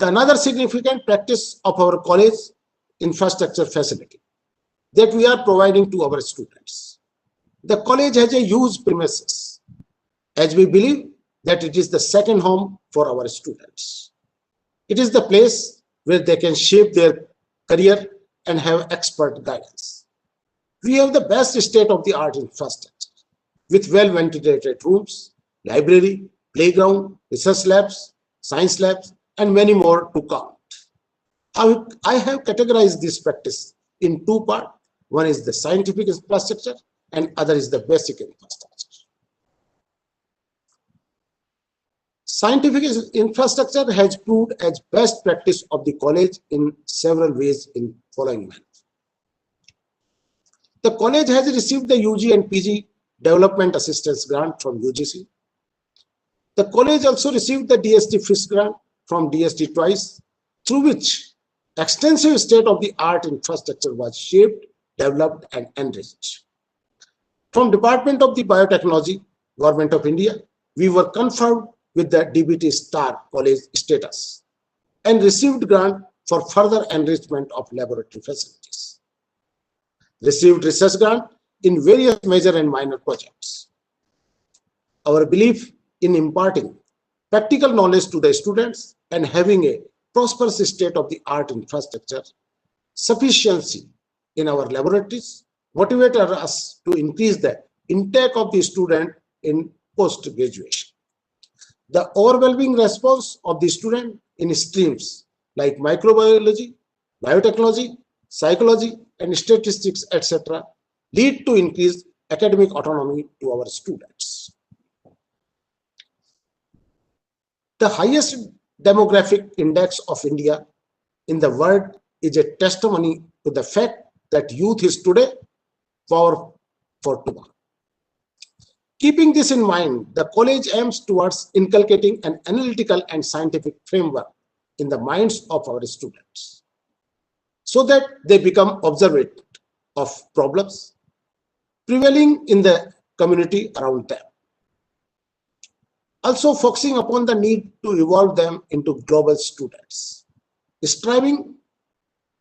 Another significant practice of our college infrastructure facility that we are providing to our students. The college has a huge premises, as we believe that it is the second home for our students. It is the place where they can shape their career and have expert guidance. We have the best state-of-the-art infrastructure with well-ventilated rooms, library, playground, research labs, science labs, and many more to count. I have categorized this practice in 2 parts. One is the scientific infrastructure and other is the basic infrastructure. Scientific infrastructure has proved as best practice of the college in several ways in following manner. The college has received the UG and PG Development Assistance Grant from UGC. The college also received the DST FIS grant from DST twice, through which extensive state-of-the-art infrastructure was shaped, developed, and enriched. From Department of the Biotechnology, Government of India, we were confirmed with the DBT Star College status and received grant for further enrichment of laboratory facilities. Received research grant in various major and minor projects. Our belief in imparting practical knowledge to the students and having a prosperous state-of-the-art infrastructure, sufficiency in our laboratories motivated us to increase the intake of the student in post-graduation. The overwhelming response of the student in streams like microbiology, biotechnology, psychology, and statistics, etc., lead to increased academic autonomy to our students. The highest demographic index of India in the world is a testimony to the fact that youth is today power for tomorrow. Keeping this in mind, the college aims towards inculcating an analytical and scientific framework in the minds of our students so that they become observant of problems prevailing in the community around them. Also focusing upon the need to evolve them into global students, striving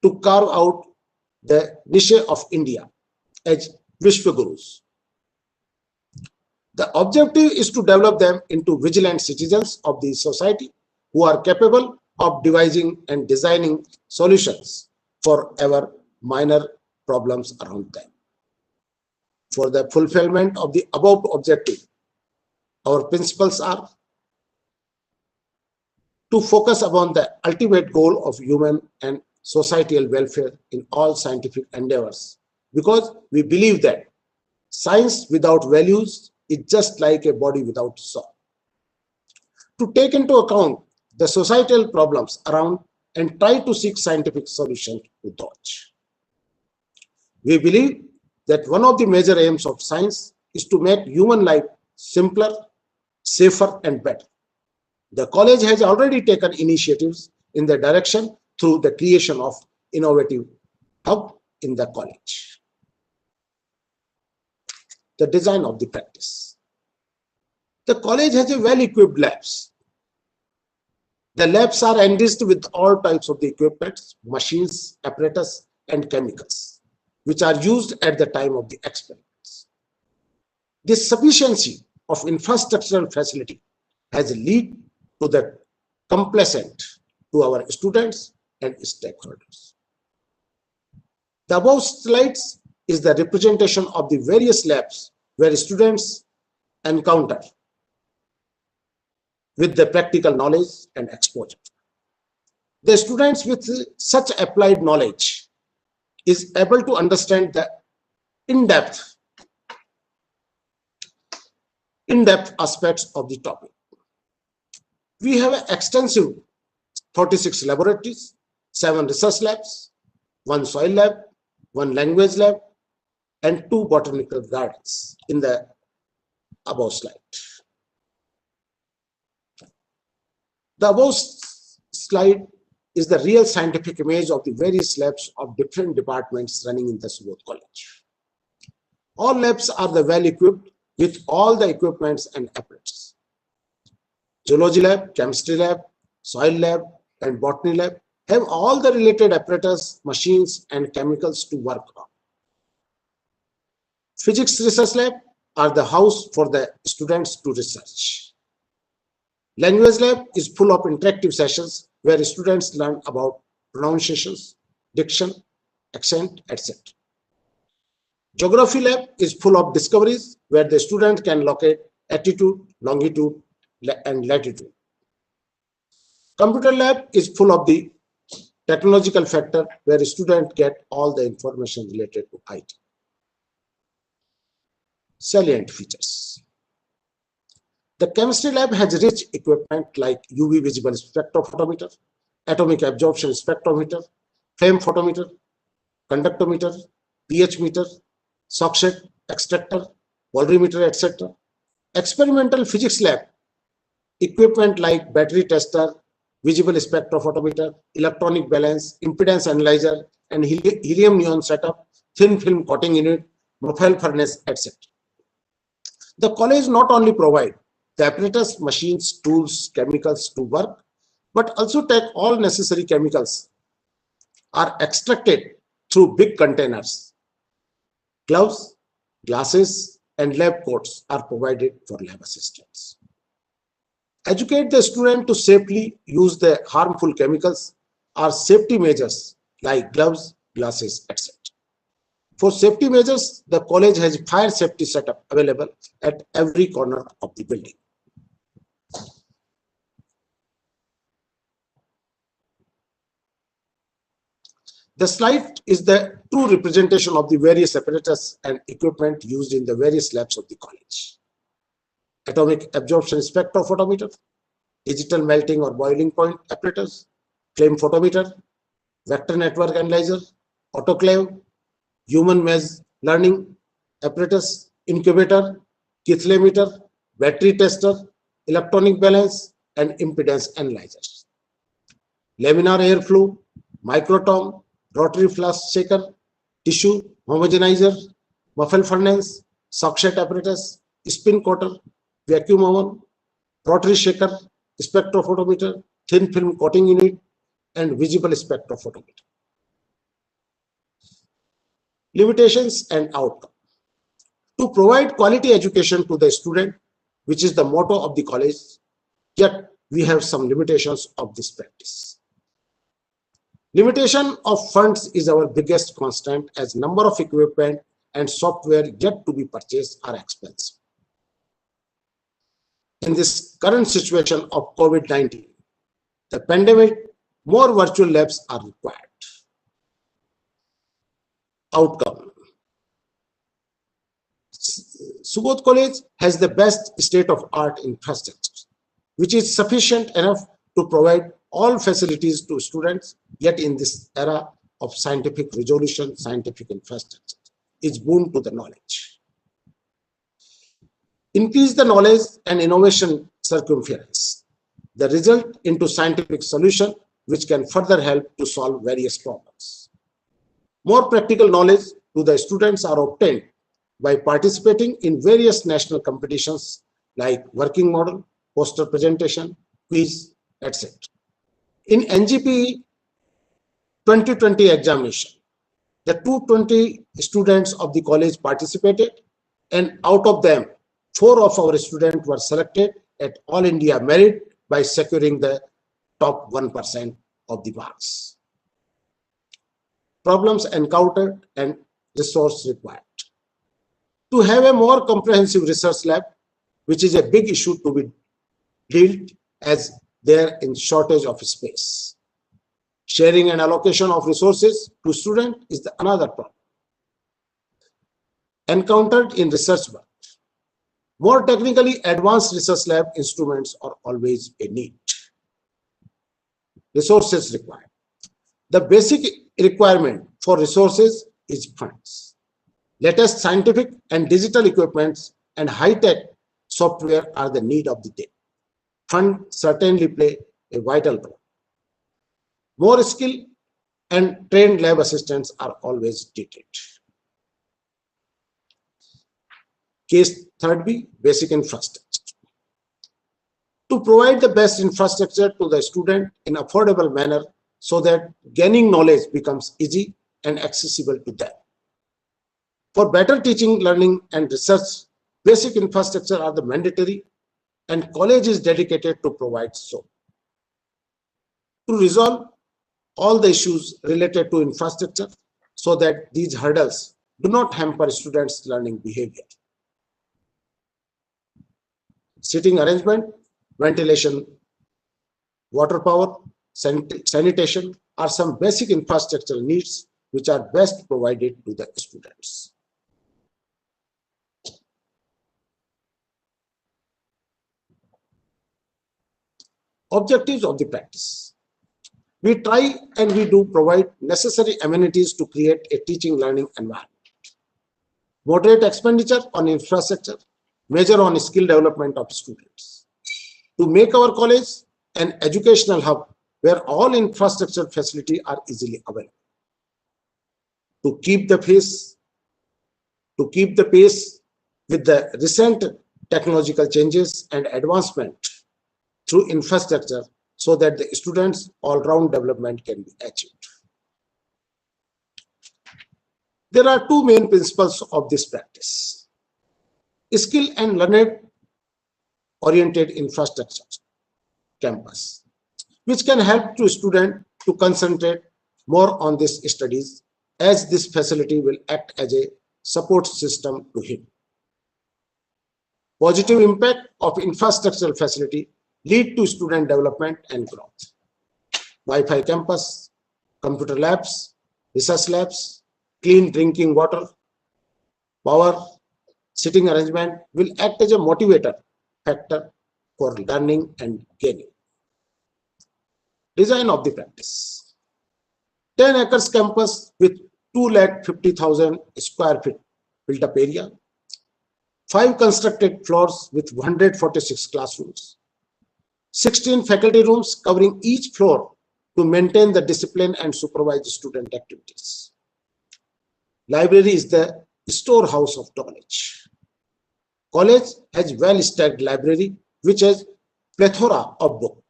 to carve out the niche of India as Vishwagurus. The objective is to develop them into vigilant citizens of the society who are capable of devising and designing solutions for our minor problems around them. For the fulfillment of the above objective, our principles are to focus upon the ultimate goal of human and societal welfare in all scientific endeavors, because we believe that science without values is just like a body without soul. To take into account the societal problems around and try to seek scientific solutions to those. We believe that one of the major aims of science is to make human life simpler, safer, and better. The college has already taken initiatives in the direction through the creation of innovative hub in the college. The design of the practice. The college has a well-equipped labs. The labs are enriched with all types of the equipment, machines, apparatus, and chemicals, which are used at the time of the experiments. This sufficiency of infrastructural facility has led to the complacent to our students and stakeholders. The above slides is the representation of the various labs where students encounter with the practical knowledge and exposure. The students with such applied knowledge is able to understand the in-depth aspects of the topic. We have an extensive 46 laboratories, 7 research labs, 1 soil lab, 1 language lab, and 2 botanical gardens in the above slide. The above slide is the real scientific image of the various labs of different departments running in the Subodh College. All labs are well equipped with all the equipments and apparatus. Zoology lab, chemistry lab, soil lab, and botany lab have all the related apparatus, machines, and chemicals to work on. Physics research lab are the house for the students to research. Language lab is full of interactive sessions where students learn about pronunciations, diction, accent, etc. Geography lab is full of discoveries where the student can locate attitude, longitude, and latitude. Computer lab is full of the technological factor where students get all the information related to IT. Salient features. The chemistry lab has rich equipment like UV visible spectrophotometer, atomic absorption spectrometer, flame photometer, conductometer, pH meter, socket extractor, polarimeter, etc. Experimental physics lab equipment like battery tester, visible spectrophotometer, electronic balance, impedance analyzer, and helium neon setup, thin film coating unit, mobile furnace, etc. The college not only provide the apparatus, machines, tools, chemicals to work, but also take all necessary chemicals are extracted through big containers, gloves, glasses, and lab coats are provided for lab assistants. Educate the student to safely use the harmful chemicals or safety measures like gloves, glasses, etc. For safety measures, the college has fire safety setup available at every corner of the building. The slide is the true representation of the various apparatus and equipment used in the various labs of the college. Atomic absorption spectrophotometer, digital melting or boiling point apparatus, flame photometer, vector network analyzer, autoclave, human maze learning apparatus, incubator, Keithlemeter, battery tester, electronic balance, and impedance analyzers. Laminar airflow, microtome, rotary flask shaker, tissue homogenizer, muffle furnace, suction apparatus, spin coater, vacuum oven, rotary shaker, spectrophotometer, thin film coating unit, and visible spectrophotometer. Limitations and outcome. To provide quality education to the student, which is the motto of the college, yet we have some limitations of this practice. Limitation of funds is our biggest constant, as number of equipment and software yet to be purchased are expensive. In this current situation of COVID-19, the pandemic, more virtual labs are required. Outcome. Subodh College has the best state-of-art infrastructure, which is sufficient enough to provide all facilities to students, yet in this era of scientific resolution, scientific infrastructure is boon to the knowledge. Increase the knowledge and innovation circumference, the result into scientific solution which can further help to solve various problems. More practical knowledge to the students are obtained by participating in various national competitions like working model, poster presentation, quiz, etc. In NGP 2020 examination, the 220 students of the college participated, and out of them, 4 of our students were selected at All India merit by securing the top 1% of the marks. Problems encountered and resource required. To have a more comprehensive research lab, which is a big issue to be dealt as there in shortage of space. Sharing and allocation of resources to students is another problem. Encountered in research work. More technically advanced research lab instruments are always a need. Resources required. The basic requirement for resources is funds. Latest scientific and digital equipments and high-tech software are the need of the day. Funds certainly play a vital role. More skilled and trained lab assistants are always needed. Case 3B, basic infrastructure. To provide the best infrastructure to the student in affordable manner so that gaining knowledge becomes easy and accessible to them. For better teaching, learning, and research, basic infrastructure are the mandatory, and college is dedicated to provide so. To resolve all the issues related to infrastructure so that these hurdles do not hamper students' learning behavior. Seating arrangement, ventilation, water power, sanitation are some basic infrastructure needs which are best provided to the students. Objectives of the practice. We try and we do provide necessary amenities to create a teaching learning environment. Moderate expenditure on infrastructure, measure on skill development of students. To make our college an educational hub where all infrastructure facilities are easily available. To keep the pace with the recent technological changes and advancement through infrastructure so that the students' all-round development can be achieved. There are two main principles of this practice: skill and learned oriented infrastructure campus, which can help to student to concentrate more on this studies, as this facility will act as a support system to him. Positive impact of infrastructural facility lead to student development and growth. Wi-Fi campus, computer labs, research labs, clean drinking water, power, sitting arrangement will act as a motivator factor for learning and gaining. Design of the practice: 10 acres campus with 250,000 square feet built up area, 5 constructed floors with 146 classrooms, 16 faculty rooms covering each floor to maintain the discipline and supervise student activities. Library is the storehouse of knowledge. College has well-stacked library which has plethora of books.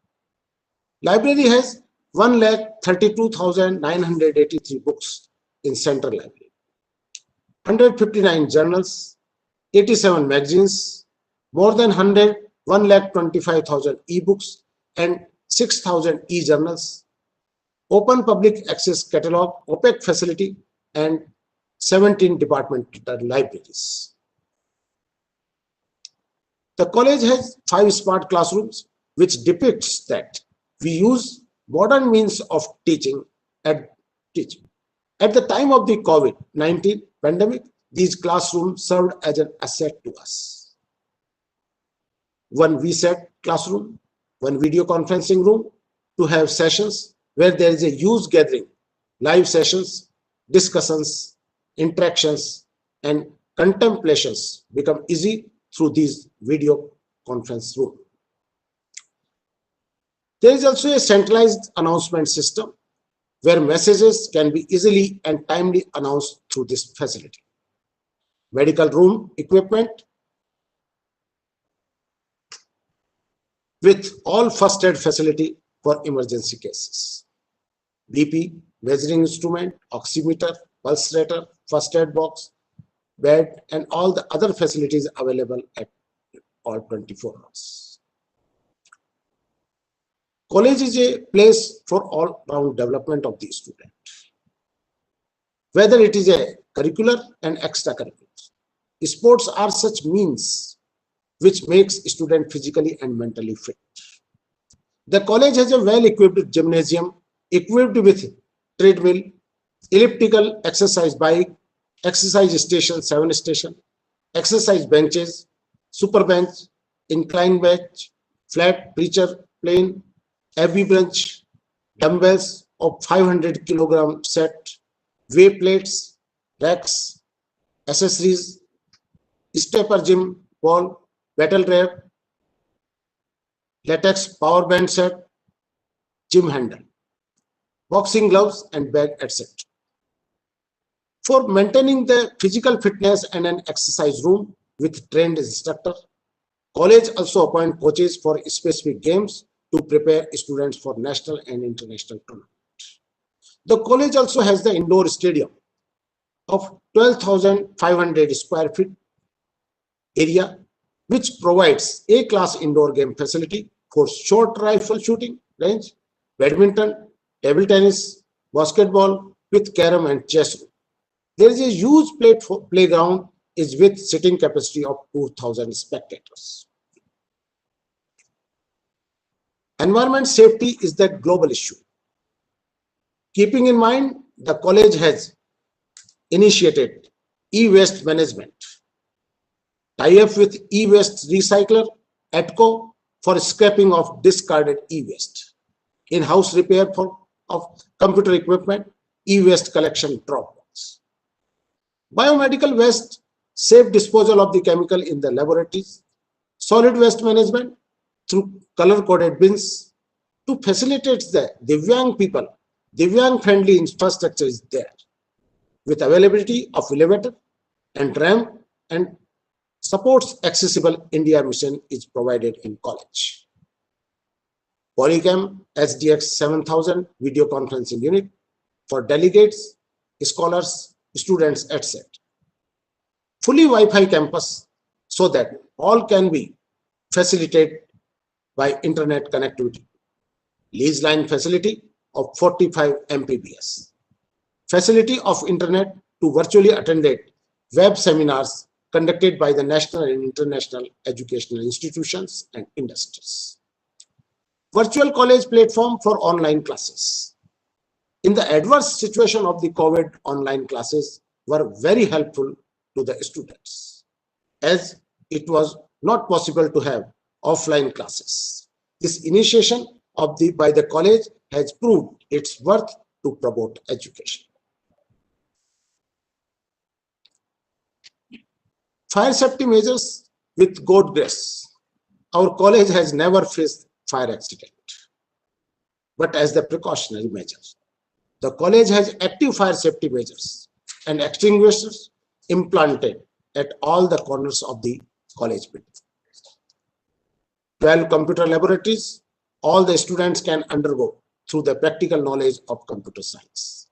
Library has 132,983 books in Central Library, 159 journals, 87 magazines, more than 125,000 e-books and 6,000 e-journals, open public access catalog, OPEC facility, and 17 departmental libraries. The college has 5 smart classrooms, which depicts that we use modern means of teaching. At the time of the COVID-19 pandemic, these classrooms served as an asset to us. One VSAT classroom, one video conferencing room to have sessions where there is a huge gathering, live sessions, discussions, interactions, and contemplations become easy through these video conference room. There is also a centralized announcement system where messages can be easily and timely announced through this facility. Medical room equipment with all first aid facility for emergency cases. BP, measuring instrument, oximeter, pulse rater, first aid box, bed, and all the other facilities available at all 24 hours. College is a place for all-round development of the student, whether it is a curricular and extracurricular. Sports are such means which makes student physically and mentally fit. The college has a well-equipped gymnasium equipped with treadmill, elliptical exercise bike, exercise station, 7 station, exercise benches, super bench, incline bench, flat preacher plane, heavy bench, dumbbells of 500 kilogram set, weight plates, racks, accessories, stepper gym ball, battle rack, latex power band set, gym handle, boxing gloves and bag, etc. For maintaining the physical fitness and an exercise room with trained instructor, college also appoint coaches for specific games to prepare students for national and international tournaments. The college also has the indoor stadium of 12,500 square feet area, which provides A-class indoor game facility for short rifle shooting range, badminton, table tennis, basketball with carom and chess room. There is a huge playground is with sitting capacity of 2,000 spectators. Environment safety is the global issue. Keeping in mind, the college has initiated e-waste management, tie-up with e-waste recycler, ATCO, for scrapping of discarded e-waste, in-house repair of computer equipment, e-waste collection drop box. Biomedical waste, safe disposal of the chemical in the laboratories, solid waste management through color-coded bins to facilitate the Divyang people. Divyang-friendly infrastructure is there with availability of elevator and ramp, and supports accessible India mission is provided in college. Polycam SDX 7000 video conferencing unit for delegates, scholars, students, etc. Fully Wi-Fi campus so that all can be facilitated by internet connectivity. Lease line facility of 45 Mbps. Facility of internet to virtually attended web seminars conducted by the national and international educational institutions and industries. Virtual college platform for online classes. In the adverse situation of the COVID, online classes were very helpful to the students, as it was not possible to have offline classes. This initiation by the college has proved its worth to promote education. Fire safety measures with God grace. Our college has never faced fire accident, but as the precautionary measures. The college has active fire safety measures and extinguishers implanted at all the corners of the college building. 12 computer laboratories, all the students can undergo through the practical knowledge of computer science.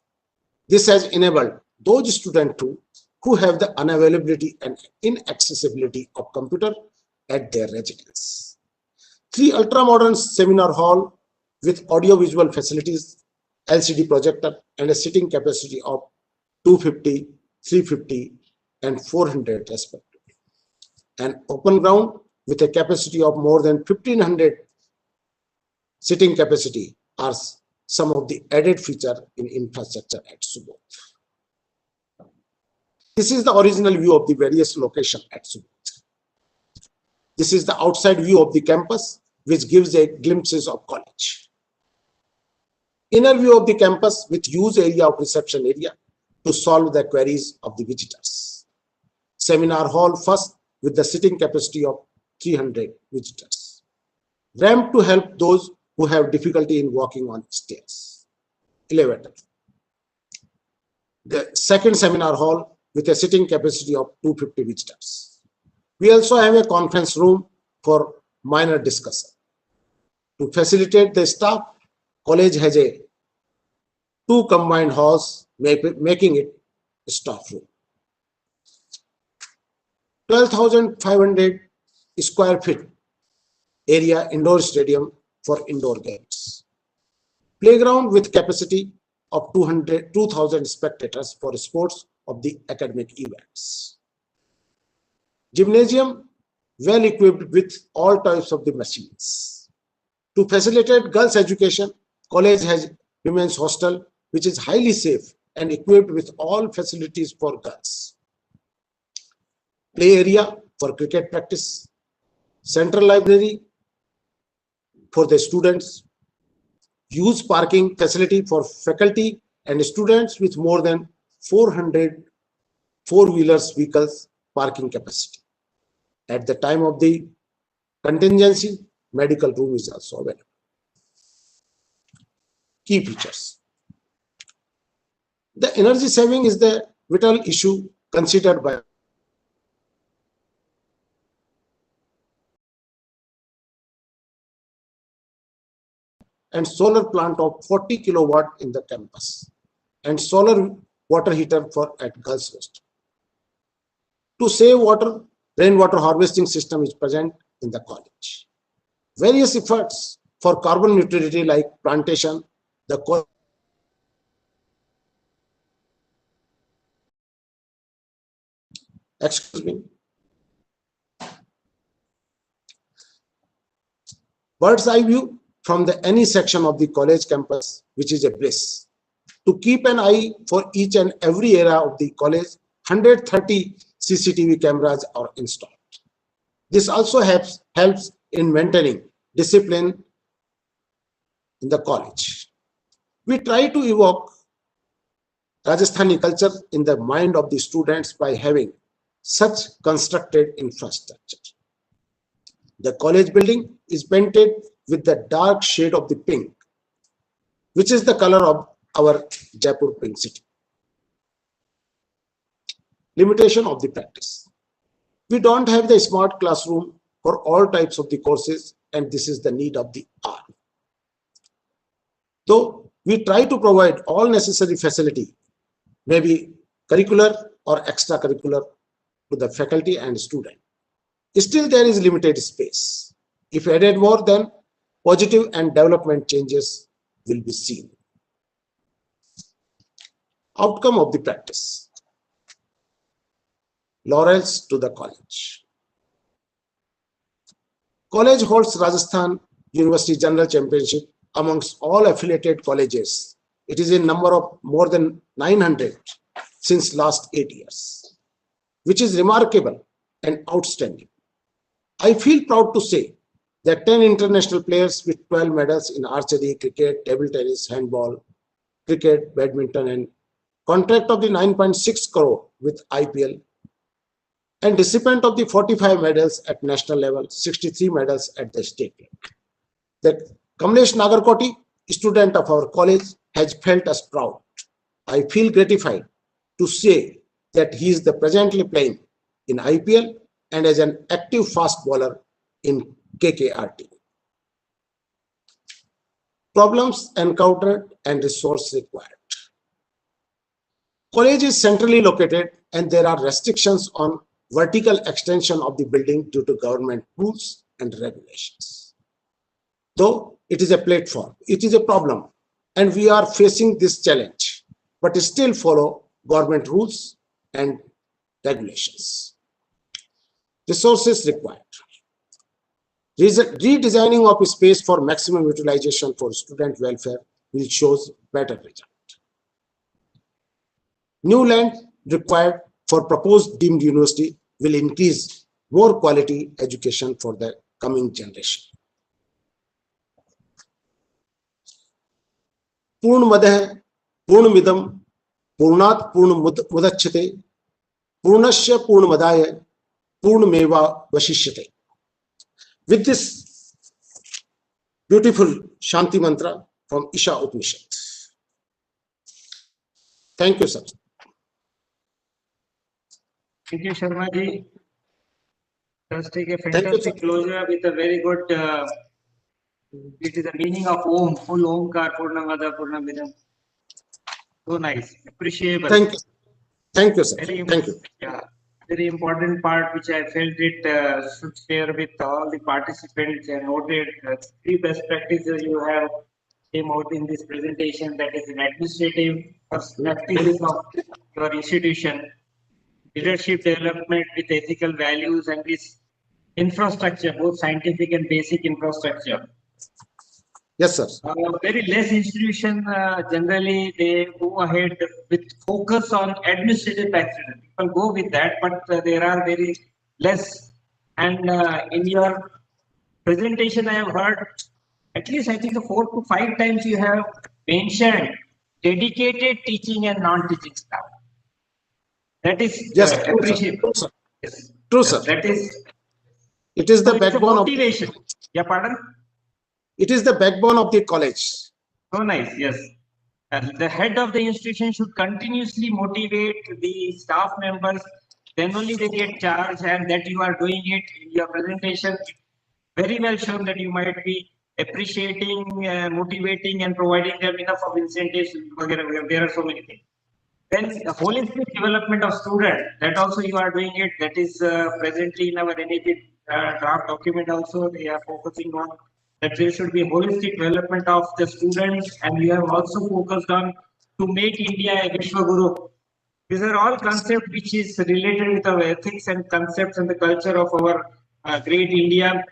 This has enabled those students who have the unavailability and inaccessibility of computer at their residence. 3 ultra-modern seminar hall with audio-visual facilities, LCD projector, and a sitting capacity of 250, 350, and 400 respectively. An open ground with a capacity of more than 1500 sitting capacity are some of the added features in infrastructure at Subodh. This is the original view of the various locations at Subodh. This is the outside view of the campus, which gives a glimpses of college. Inner view of the campus with use area of reception area to solve the queries of the visitors. Seminar hall first with the sitting capacity of 300 visitors. Ramp to help those who have difficulty in walking on stairs. Elevator. The second seminar hall with a sitting capacity of 250 visitors. We also have a conference room for minor discussion. To facilitate the staff, college has 2 combined halls, making it a staff room. 12,500 square feet area indoor stadium for indoor games. Playground with capacity of 2,000 spectators for sports of the academic events. Gymnasium well equipped with all types of the machines. To facilitate girls' education, college has women's hostel, which is highly safe and equipped with all facilities for girls. Play area for cricket practice. Central library for the students. Use parking facility for faculty and students with more than 400 four-wheelers vehicles parking capacity. At the time of the contingency, medical room is also available. Key features. The energy saving is the vital issue considered by and solar plant of 40 kilowatt in the campus and solar water heater for at girls' hostel. To save water, rainwater harvesting system is present in the college. Various efforts for carbon neutrality like plantation, the college bird's eye view from any section of the college campus, which is a bliss. To keep an eye for each and every area of the college, 130 CCTV cameras are installed. This also helps in maintaining discipline in the college. We try to evoke Rajasthani culture in the mind of the students by having such constructed infrastructure. The college building is painted with the dark shade of the pink, which is the color of our Jaipur Pink City. Limitation of the practice. We don't have the smart classroom for all types of the courses, and this is the need of the hour. Though we try to provide all necessary facility, maybe curricular or extracurricular to the faculty and student. Still, there is limited space. If added more, then positive and development changes will be seen. Outcome of the practice. Laurels to the college. College holds Rajasthan University General Championship amongst all affiliated colleges. It is in number of more than 900 since last 8 years, which is remarkable and outstanding. I feel proud to say that 10 international players with 12 medals in archery, cricket, table tennis, handball, cricket, badminton, and contract of the 9.6 crore with IPL, and recipient of the 45 medals at national level, 63 medals at the state level. That Kamlesh Nagarkoti, student of our college, has felt us proud. I feel gratified to say that he is presently playing in IPL and as an active fast bowler in KKRT. Problems encountered and resource required. College is centrally located and there are restrictions on vertical extension of the building due to government rules and regulations. Though it is a platform, it is a problem and we are facing this challenge, but still follow government rules and regulations. Resources required. Redesigning of space for maximum utilization for student welfare will show better result. New land required for proposed deemed university will increase more quality education for the coming generation. Purnamadah, Purnamidam, Purnat Purnamudachate, Purnasya Purnamadaya, Purnameva Vashishyate. With this beautiful Shanti mantra from Isha Upanishad. Thank you, sir. Thank you, Sharma ji. Just take a fantastic closure with a very good. It is the meaning of Om, full Omkar, Purnamada, Purnamidam. So nice, appreciable. Thank you. Thank you, sir. Thank you. Yeah, very important part which I felt it should share with all the participants and noted three best practices you have came out in this presentation, that is an administrative practices of your institution, leadership development with ethical values, and this infrastructure, both scientific and basic infrastructure. Yes, sir. Very less institution generally they go ahead with focus on administrative practices. People go with that, but there are very less. And in your presentation, I have heard at least I think 4 to 5 times you have mentioned dedicated teaching and non-teaching staff. That is Yes, appreciable. true, sir. Yes. True, sir. That is. It is the So backbone of motivation. Yeah, pardon. it is the backbone of the college. So nice, yes. And the head of the institution should continuously motivate the staff members. Then only they get charged, and that you are doing it in your presentation. Very well shown that you might be appreciating, motivating, and providing them enough of incentives. There are so many things. Then the holistic development of students, that also you are doing it. That is presently in our NAAC draft document also. They are focusing on that there should be holistic development of the students, and we have also focused on to make India a Vishwaguru. These are all concepts which is related with our ethics and concepts and the culture of our great India.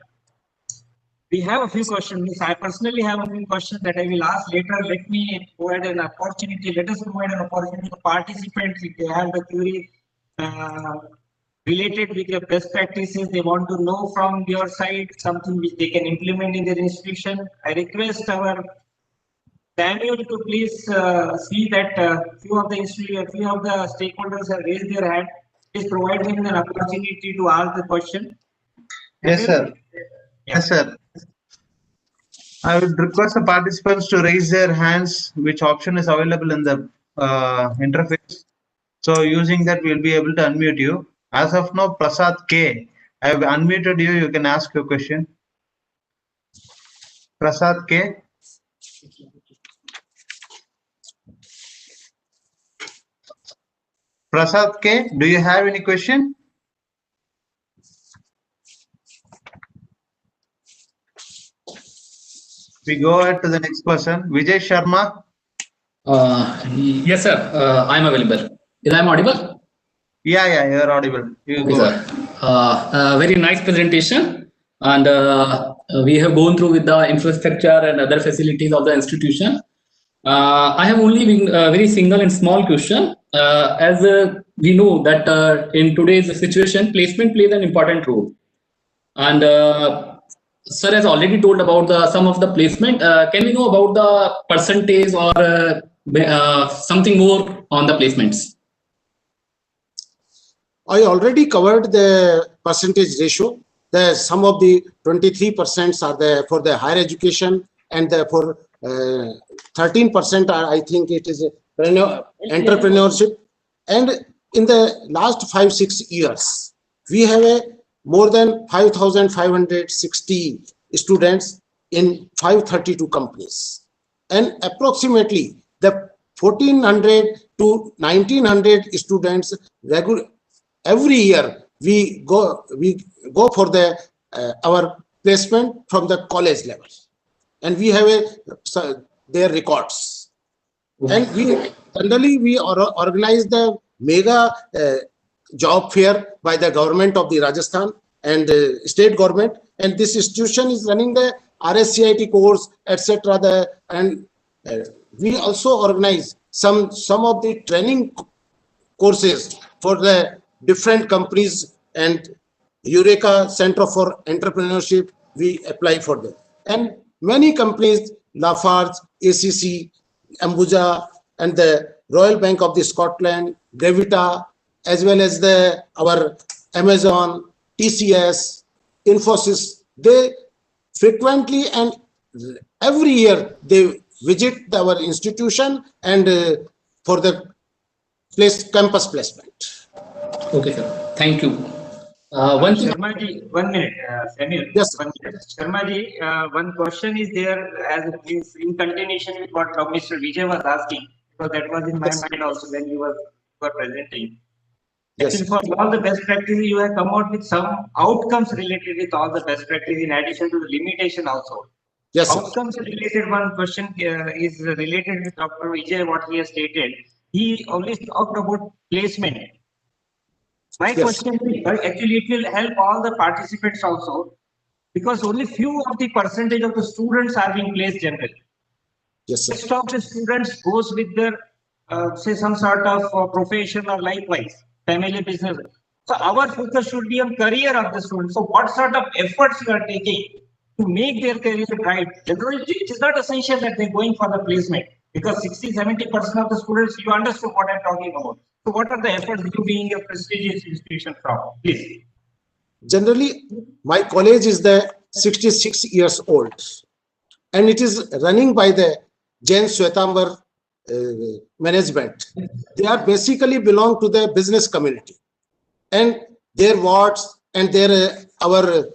We have a few questions. I personally have a few questions that I will ask later. Let me provide an opportunity. Let us provide an opportunity to participants if they have the query related with your best practices. They want to know from your side something which they can implement in their institution. I request our Samuel to please see that few of the stakeholders have raised their hand. Please provide them an opportunity to ask the question. Yes, sir. Yeah. Yes, sir. I would request the participants to raise their hands, which option is available in the interface. So using that, we'll be able to unmute you. As of now, Prasad K. I have unmuted you. You can ask your question. Prasad K. Prasad K, do you have any question? We go ahead to the next person. Vijay Sharma. Yes, sir. I'm available. Is I'm audible? Yeah, you're audible. You Okay, go sir. ahead. Very nice presentation, and we have gone through with the infrastructure and other facilities of the institution. I have only been very single and small question. As we know that in today's situation, placement plays an important role, and sir has already told about the some of the placement. Can we know about the percentage or something more on the placements? I already covered the percentage ratio. The some of the 23% are there for the higher education, and for 13% are, I think it is entrepreneurship. And in the last 5-6 years, we have a more than 5,560 students in 532 companies, and approximately the 1,400 to 1,900 students every year we go for the our placement from the college level, and we have their records. And we generally organize the mega job fair by the government of the Rajasthan and state government, and this institution is running the RSCIT course, etc. And we also organize some of the training courses for the different companies, and Eureka Center for Entrepreneurship, we apply for them. And many companies, Lafarge, ACC, Ambuja, and the Royal Bank of the Scotland, Gravita, as well as our Amazon, TCS, Infosys, they frequently and every year they visit our institution and for the campus placement. Okay, sir. Thank you. One thing. Sharmaji, 1 minute, Samuel. Yes, sir. 1 minute. Sharmaji, one question is there as is in continuation with what Mr. Vijay was asking, because that was in my mind also when you were presenting. Yes. Actually, for all the best practices, you have come out with some outcomes related with all the best practices in addition to the limitation also. Yes, sir. Outcomes related one question is related with Dr. Vijay, what he has stated. He always talked about placement. My question is, actually, it will help all the participants also, because only few of the percentage of the students are being placed generally. Yes, sir. Rest of the students goes with their, say, some sort of profession or likewise, family business. So our focus should be on career of the students. So what sort of efforts you are taking to make their career bright? Generally, it is not essential that they're going for the placement, because 60-70% of the students, you understood what I'm talking about. So what are the efforts you being a prestigious institution from? Please. Generally, my college is the 66 years old, and it is running by the Jain Swetambar management. They are basically belong to the business community, and their wards and their our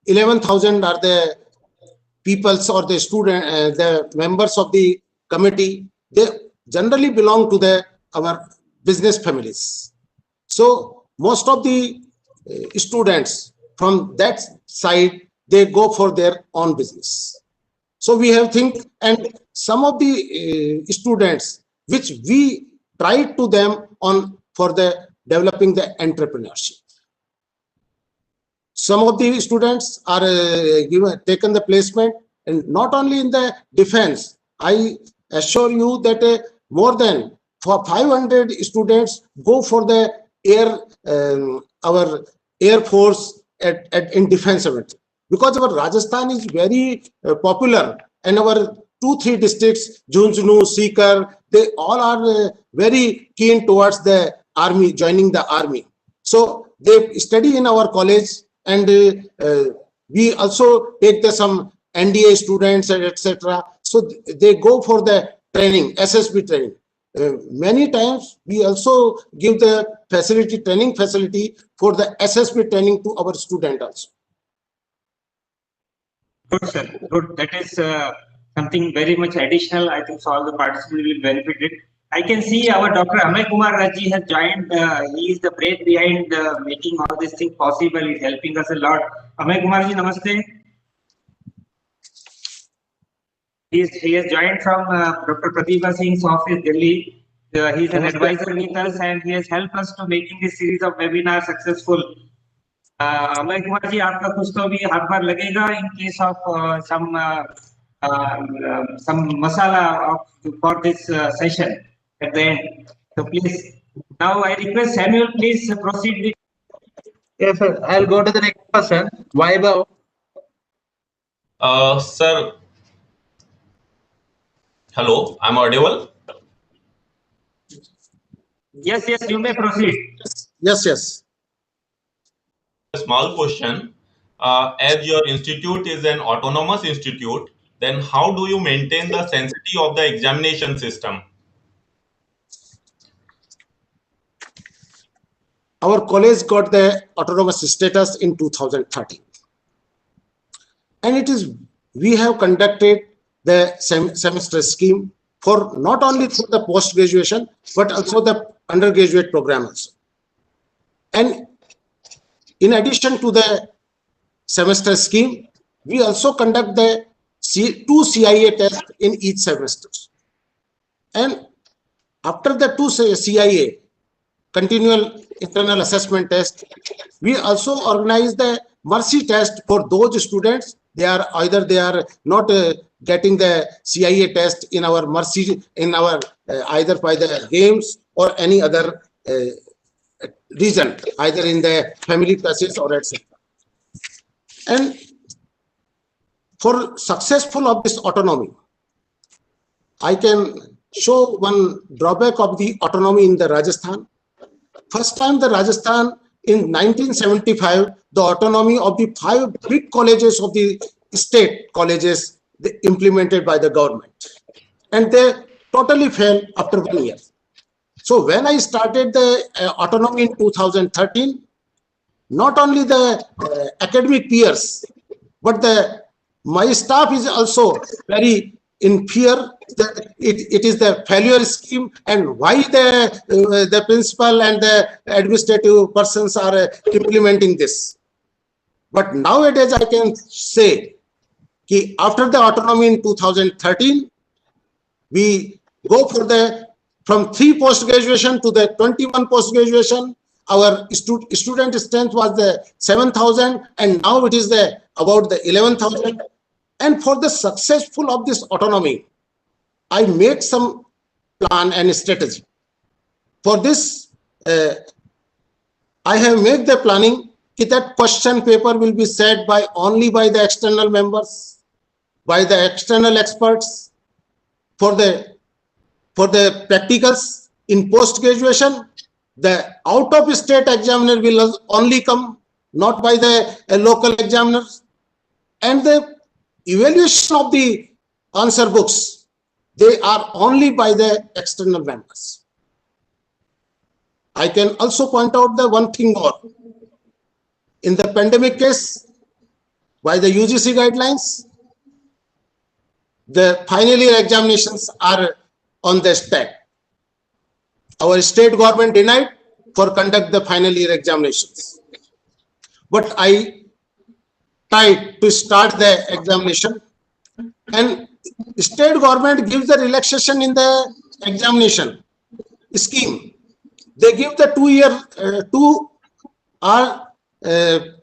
11,000 are the peoples or the student, the members of the committee. They generally belong to our business families. So most of the students from that side, they go for their own business. So we have and some of the students which we tried to them on for the developing the entrepreneurship. Some of the students are taken the placement, and not only in the defense. I assure you that more than 500 students go for the our Air Force in defense event, because our Rajasthan is very popular, and our 2-3 districts, Jhunjhunu, Sikar, they all are very keen towards the army, joining the army. So they study in our college, and we also take some NDA students, etc. So they go for the training, SSB training. Many times we also give the training facility for the SSB training to our student also. Good, sir. Good. That is something very much additional. I think so all the participants will benefit it. I can see our Dr. Amay Kumar Raji has joined. He is the brain behind making all this thing possible. He's helping us a lot. Amay Kumar Ji, namaste. He has joined from Dr. Pratibha Singh's office, Delhi. He's an advisor with us and he has helped us to making this series of webinars successful. Amay Kumar Ji, आपका कुछ तो भी हाथ बार लगेगा in case of some masala for this session at the end. So please, now I request Samuel, please proceed with. Yes, sir. I'll go to the next person. Vaibhav. Sir, hello, I'm audible. Yes, you may proceed. Yes. A small question. As your institute is an autonomous institute, then how do you maintain the sanctity of the examination system? Our college got the autonomous status in 2013. And we have conducted the semester scheme for not only for the post-graduation, but also the undergraduate program also. And in addition to the semester scheme, we also conduct the two CIA tests in each semester. And after the two CIA, continual internal assessment test, we also organize the mercy test for those students. They are not getting the CIA test in our mercy, in our either by the games or any other reason, either in the family classes or etc. And for successful of this autonomy, I can show one drawback of the autonomy in the Rajasthan. First time the Rajasthan in 1975, the autonomy of the 5 big colleges of the state colleges implemented by the government, and they totally failed after 1 year. So when I started the autonomy in 2013, not only the academic peers, but my staff is also very in fear that it is the failure scheme, and why the principal and the administrative persons are implementing this. But nowadays I can say that after the autonomy in 2013, we go for from 3 post-graduation to the 21 post-graduation. Our student strength was the 7,000, and now it is about the 11,000. And for the successful of this autonomy, I make some plan and strategy. For this, I have made the planning that question paper will be set only by the external members, by the external experts. For the practicals in post-graduation, the out-of-state examiner will only come, not by the local examiners. And the evaluation of the answer books, they are only by the external members. I can also point out the one thing more. In the pandemic case, by the UGC guidelines, the final year examinations are on the stack. Our state government denied for conduct the final year examinations. But I tried to start the examination, and state government gives the relaxation in the examination scheme. They give the 2-hour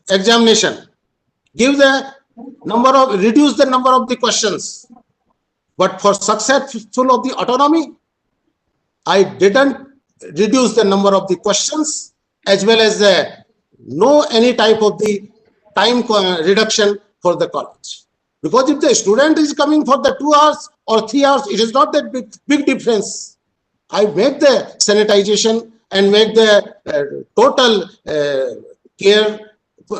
examination, give the reduce the number of the questions. But for successful of the autonomy, I didn't reduce the number of the questions, as well as no any type of the time reduction for the college. Because if the student is coming for the 2 hours or 3 hours, it is not that big difference. I make the sanitization and make the total care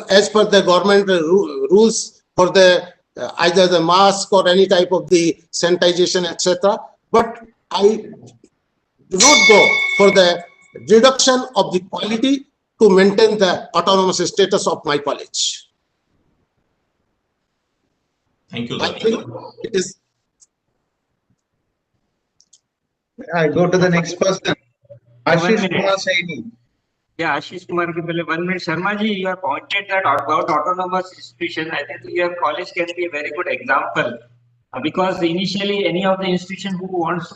as per the government rules for the either the mask or any type of the sanitization, etc. But I do not go for the reduction of the quality to maintain the autonomous status of my college. Thank you. I think it is. I go to the next person. One Ashish minute. Kumar Saini. Yeah, Ashish Kumar, ke pehle 1 minute. Sharma ji, you have pointed that out about autonomous institution. I think your college can be a very good example because initially any of the institution who wants to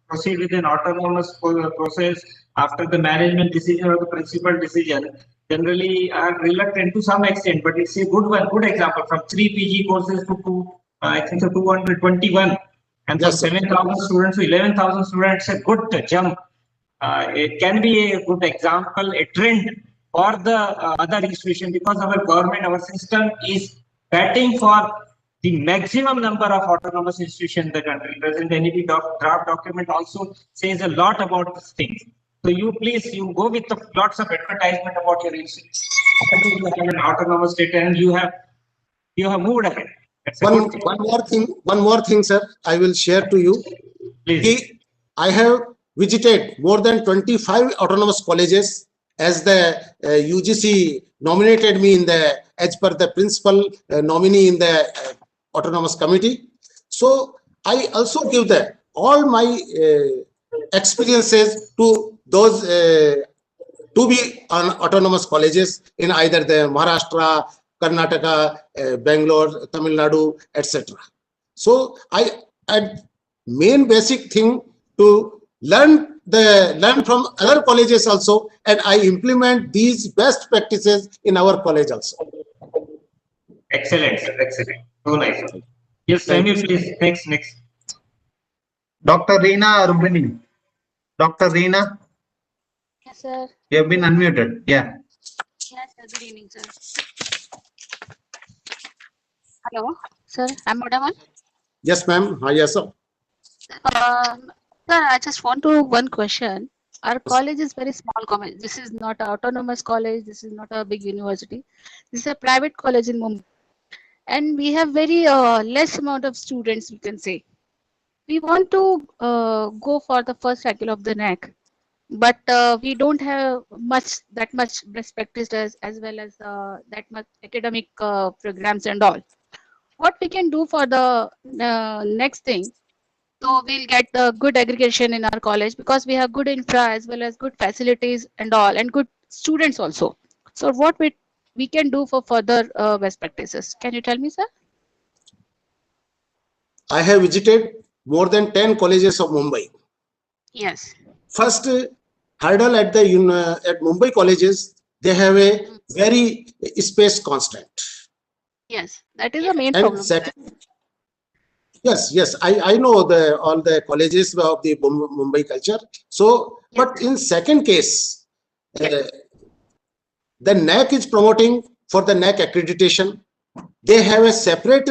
proceed with an autonomous process after the management decision or the principal decision generally are reluctant to some extent, but it's a good example from 3 PG courses to I think so 221 and from Yes, sir. 7,000 students to 11,000 students, a good jump. It can be a good example, a trend for the other institution because our government, our system is betting for the maximum number of autonomous institutions in the country. Present NEP draft document also says a lot about these things. So you go with lots of advertisement about your institution. You have an autonomous state and you have moved ahead. One more thing, sir, I will share to you. Please. I have visited more than 25 autonomous colleges as the UGC nominated me as per the principal nominee in the autonomous committee. So I also give all my experiences to those to be on autonomous colleges in either the Maharashtra, Karnataka, Bangalore, Tamil Nadu, etc. So I main basic thing to learn from other colleges also, and I implement these best practices in our college also. Excellent, sir. Excellent. So nice. Yes, Samuel, please. Next. Dr. Reena Rubini. Dr. Reena, Yes, sir. you have been unmuted. Yeah. Yes, sir. Good evening, sir. Hello, sir. I'm audible. Yes, ma'am. Yes, sir. Sir, I just want to one question. Our college is very small college. This is not an autonomous college. This is not a big university. This is a private college in Mumbai, and we have very less amount of students. We can say we want to go for the first cycle of the NAAC, but we don't have that much best practices as well as that much academic programs and all. What we can do for the next thing, so we'll get the good aggregation in our college because we have good infra as well as good facilities and all, and good students also. So what we can do for further best practices? Can you tell me, sir? I have visited more than 10 colleges of Mumbai. Yes. First hurdle at Mumbai colleges, they have a very space constant. Yes, that is the main problem. Second, yes, I know all the colleges of the Mumbai culture. So, but in second case, the NAAC is promoting for the NAAC accreditation. They have a separate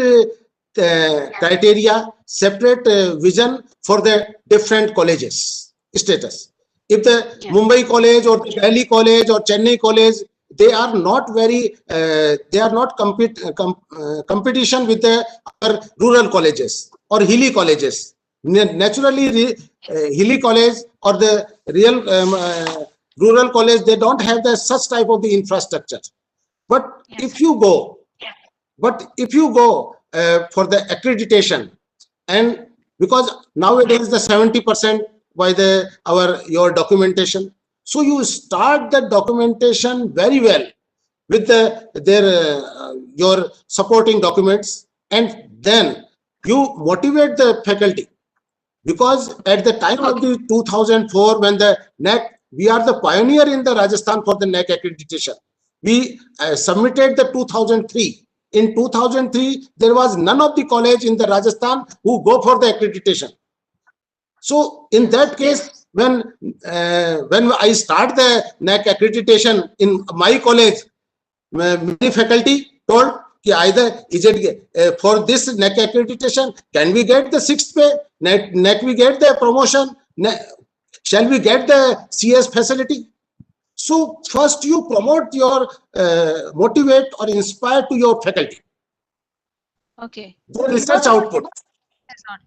criteria, separate vision for the different colleges status. If the Mumbai college or the Delhi college or Chennai college, they are not very, they are not competition with the other rural colleges or hilly colleges. Naturally, hilly college or the real rural college, they don't have such type of the infrastructure. But if you go, for the accreditation, and because nowadays the 70% by your documentation, so you start the documentation very well with your supporting documents, and then you motivate the faculty, because at the time of the 2004, when the NAAC, we are the pioneer in the Rajasthan for the NAAC accreditation. We submitted the 2003. In 2003, there was none of the college in the Rajasthan who go for the accreditation. So in that case, when I start the NAAC accreditation in my college, many faculty told, either is it for this NAAC accreditation, can we get the 6th pay? NAAC we get the promotion? Shall we get the CS facility? So first you promote your motivate or inspire to your faculty. Okay. The research output.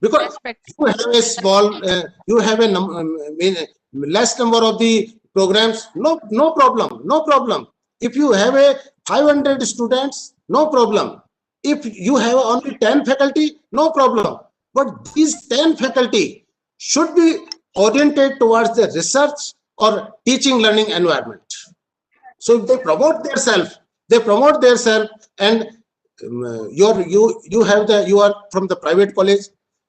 Because you have a small, you have a less number of the programs, no problem. If you have a 500 students, no problem. If you have only 10 faculty, no problem. But these 10 faculty should be oriented towards the research or teaching learning environment. So if they promote themselves, and you are from the private college,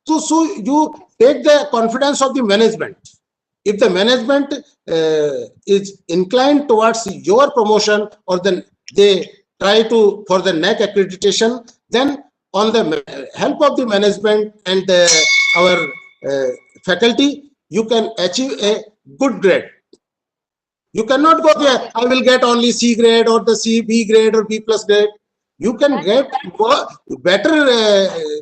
so you take the confidence of the management. If the management is inclined towards your promotion, or then they try to for the NAAC accreditation, then on the help of the management and our faculty, you can achieve a good grade. You cannot go there, I will get only C grade or the B grade or B plus grade. You can get better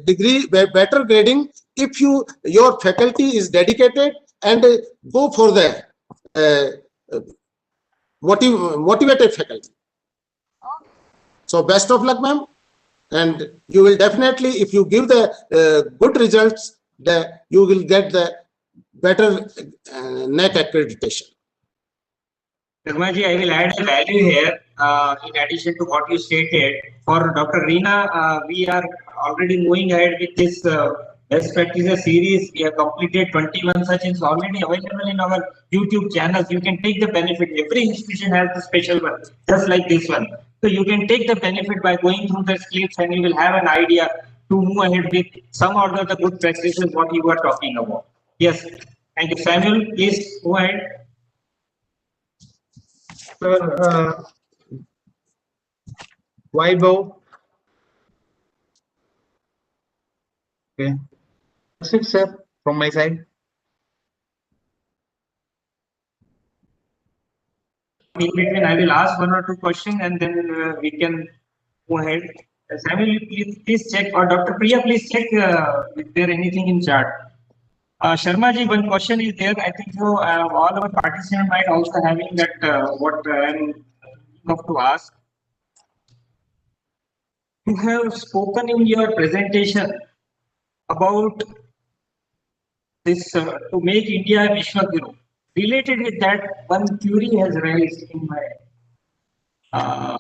degree, better grading if your faculty is dedicated and go for the motivated faculty. So best of luck, ma'am. And you will definitely, if you give the good results, you will get the better NAAC accreditation. Sharmaji, I will add a value here in addition to what you stated. For Dr. Reena, we are already moving ahead with this best practices series. We have completed 21 such. It's already available in our YouTube channels. You can take the benefit. Every institution has a special one, just like this one. So you can take the benefit by going through the clips, and you will have an idea to move ahead with some of the good practices what you were talking about. Yes, thank you. Samuel, please go ahead. Sir, Vaibhav. Okay. That's it, sir, from my side. In between, I will ask one or two questions, and then we can go ahead. Samuel, please check, or Dr. Priya, please check if there anything in chart. Sharma ji, one question is there. I think so. All our participants might also having that what I'm of to ask. You have spoken in your presentation about this to make India a Vishwaguru. Related with that, one query has raised in my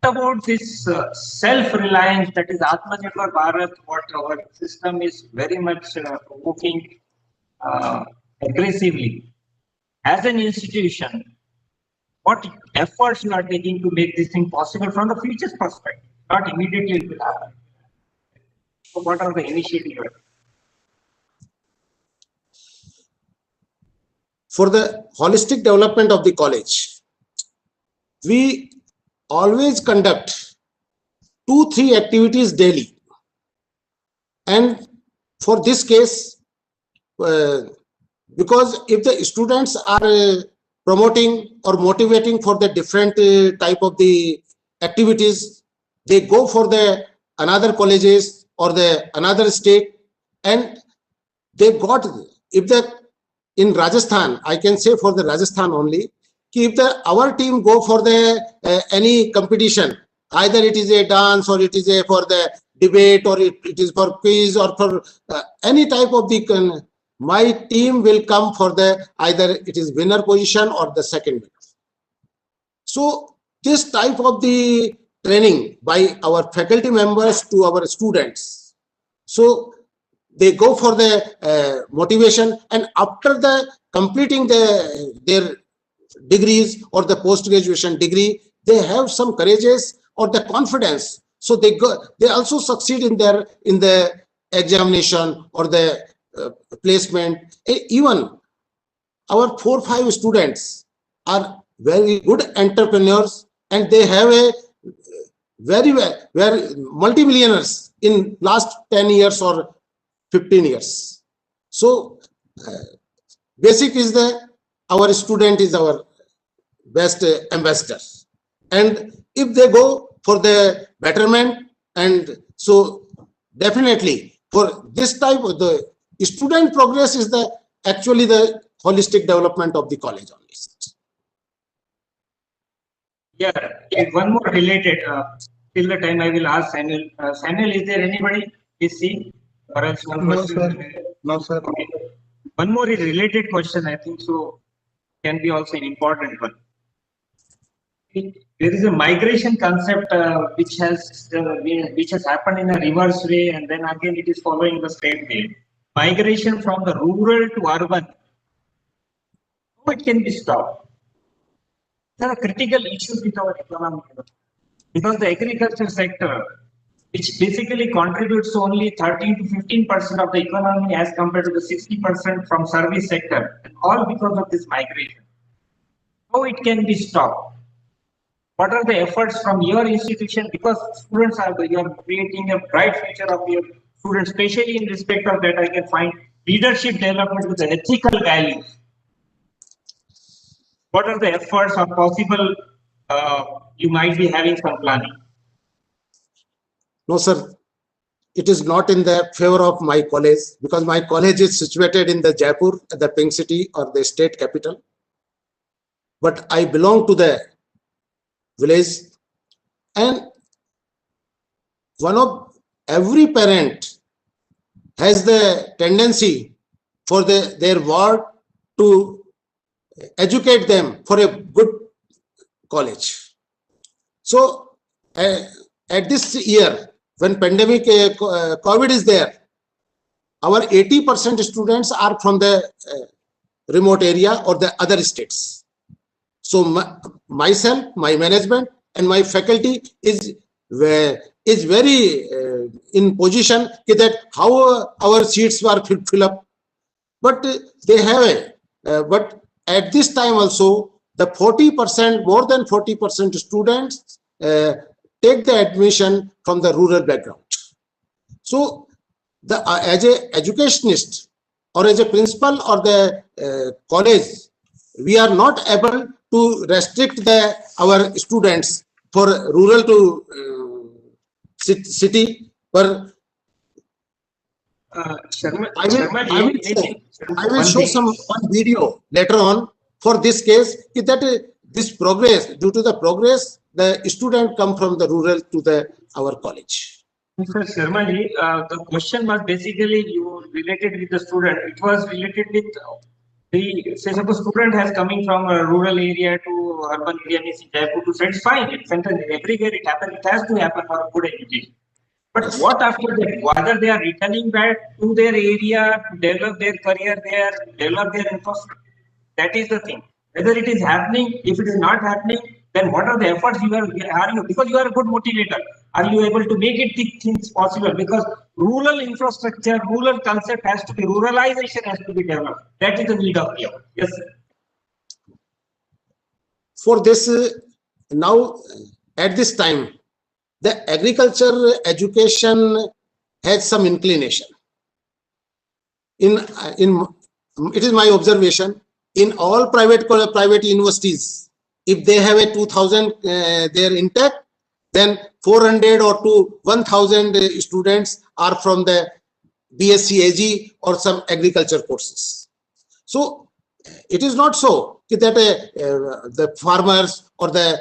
about this self-reliance, that is Atmanirbhar Bharat, what our system is very much provoking aggressively. As an institution, what efforts you are taking to make this thing possible from the future perspective? Not immediately it will happen. So what are the initiatives? For the holistic development of the college, we always conduct 2-3 activities daily. And for this case, because if the students are promoting or motivating for the different type of the activities, they go for the another colleges or the another state, and they got, if the in Rajasthan, I can say for the Rajasthan only, if our team go for the any competition, either it is a dance or it is a for the debate or it is for quiz or for any type of the, my team will come for the either it is winner position or the second winner. So this type of the training by our faculty members to our students, so they go for the motivation, and after the completing their degrees or the post-graduation degree, they have some courageous or the confidence. So they also succeed in the examination or the placement. Even our 4-5 students are very good entrepreneurs, and they have a very multi-millionaires in last 10 years or 15 years. So basic is our student is our best ambassador, and if they go for the betterment, and so definitely for this type of the student progress is actually the holistic development of the college only. Yeah, one more related. Till the time I will ask Samuel. Samuel, is there anybody? Please see. Or else one No, question. sir. No, sir. Okay. One more is related question, I think so, can be also an important one. There is a migration concept which has happened in a reverse way, and then again it is following the straight way. migration from the rural to urban, how it can be stopped? There are critical issues with our economy because the agriculture sector, which basically contributes only 13 to 15% of the economy as compared to the 60% from service sector, and all because of this migration. How it can be stopped? What are the efforts from your institution? Because students are, you are creating a bright future of your students, especially in respect of that I can find leadership development with the ethical values. What are the efforts or possible you might be having some planning? No, sir. It is not in the favor of my college because my college is situated in the Jaipur, the pink city or the state capital. But I belong to the village, and every parent has the tendency for their ward to educate them for a good college. So at this year, when pandemic COVID is there, our 80% students are from the remote area or the other states. So myself, my management and my faculty is very in position that how our seats were fill up, but they have but at this time also the 40%, more than 40% students take the admission from the rural background. So as a educationist or as a principal or the college, we are not able to restrict our students for rural to city. But I will show one video later on for this case that this progress, due to the progress, the student come from the rural to our college. Mr. Sharmaji, the question was basically you related with the student. It was related with say suppose student has coming from a rural area to urban area, means Jaipur to it's fine. It's everywhere it happens. It has to happen for a good education. But what after that? Whether they are returning back to their area to develop their career there, develop their infrastructure, that is the thing. Whether it is happening, if it is not happening, then what are the efforts you are because you are a good motivator. Are you able to make it things possible? Because rural infrastructure, rural concept has to be, ruralization has to be developed. That is the need of the hour. Yes, sir. For this, now at this time, the agriculture education has some inclination. It is my observation, in all private universities, if they have a 2000 their intake, then 400 or to 1000 students are from the BSc AG or some agriculture courses. So it is not so that the farmers or the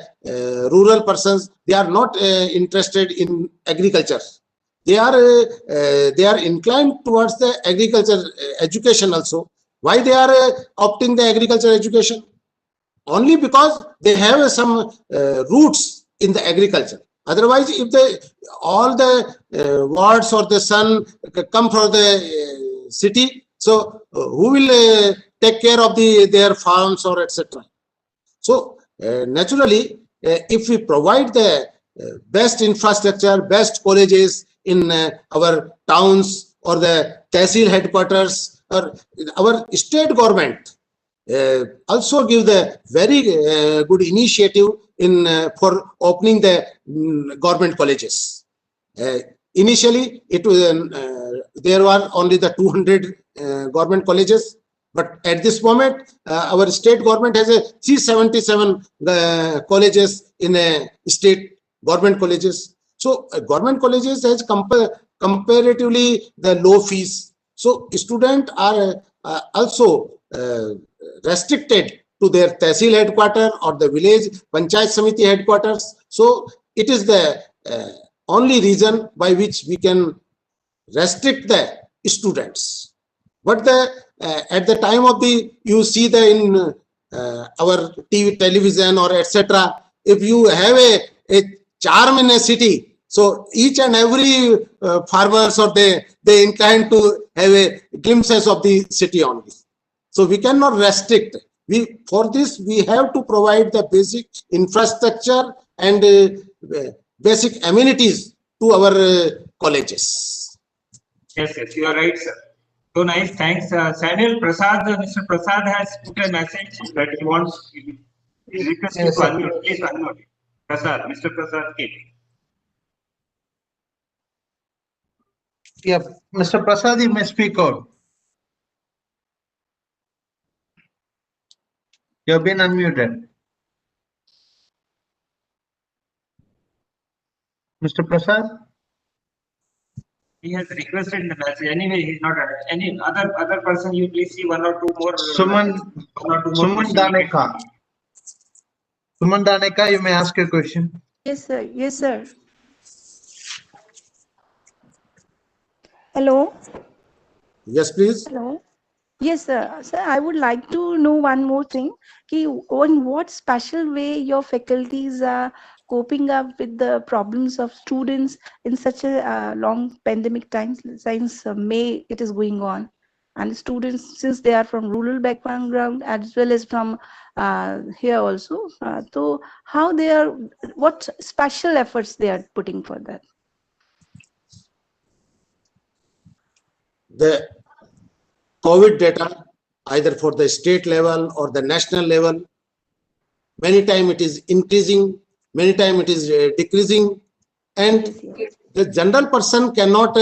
rural persons, they are not interested in agriculture. They are inclined towards the agriculture education also. Why they are opting the agriculture education? Only because they have some roots in the agriculture. Otherwise, if all the wards or the son come from the city, so who will take care of their farms or etc. So naturally, if we provide the best infrastructure, best colleges in our towns or the tehsil headquarters, or our state government also give the very good initiative in for opening the government colleges. Initially, it was there were only the 200 government colleges, but at this moment, our state government has a 377 colleges in a state government colleges. So government colleges has comparatively the low fees. So students are also restricted to their tehsil headquarters or the village panchayat samiti headquarters. So it is the only reason by which we can restrict the students. But at the time of you see in our television or etc. If you have a charm in a city, So each and every farmers or they inclined to have a glimpses of the city only. So we cannot restrict. For this we have to provide the basic infrastructure and basic amenities to our colleges. Yes, yes, you are right, sir. So nice, thanks. Sanil Prasad, Mr. Prasad has put a message that he wants. He requests you to unmute. Please unmute. Prasad, Mr. Prasad, keep. Yeah, Mr. Prasad, you may speak out. You have been unmuted. Mr. Prasad? He has requested the message. Anyway, he's not any other person. You please see one or two more. Suman questions. Daneka. Suman Daneka, you may ask your question. Yes, sir. Yes, sir. Hello. Yes, please. Hello. Yes, sir. Sir, I would like to know one more thing. In what special way your faculties are coping up with the problems of students in such a long pandemic time? Since May it is going on, and students, since they are from rural background as well as from here also, so how they are, what special efforts they are putting for that? The COVID data, either for the state level or the national level, many times it is increasing, many times it is decreasing, and the general person cannot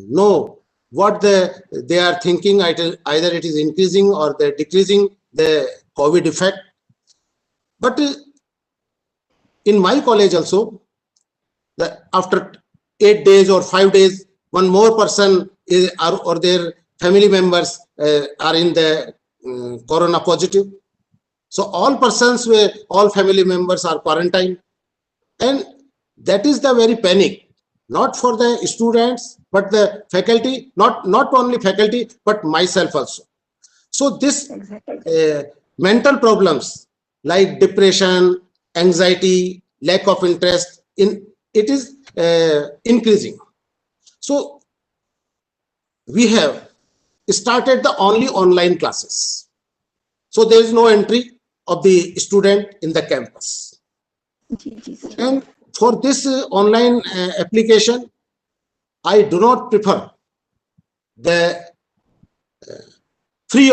know what they are thinking. Either it is increasing or they're decreasing the COVID effect. But in my college also, after 8 days or 5 days, one more person is or their family members are in the corona positive. So all persons, all family members are quarantined, and that is the very panic, not for the students but the faculty, not only faculty but myself also. So this mental problems like depression, anxiety, lack of interest it is increasing. So we have started the only online classes. So there is no entry of the student in the campus. And for this online application, I do not prefer the free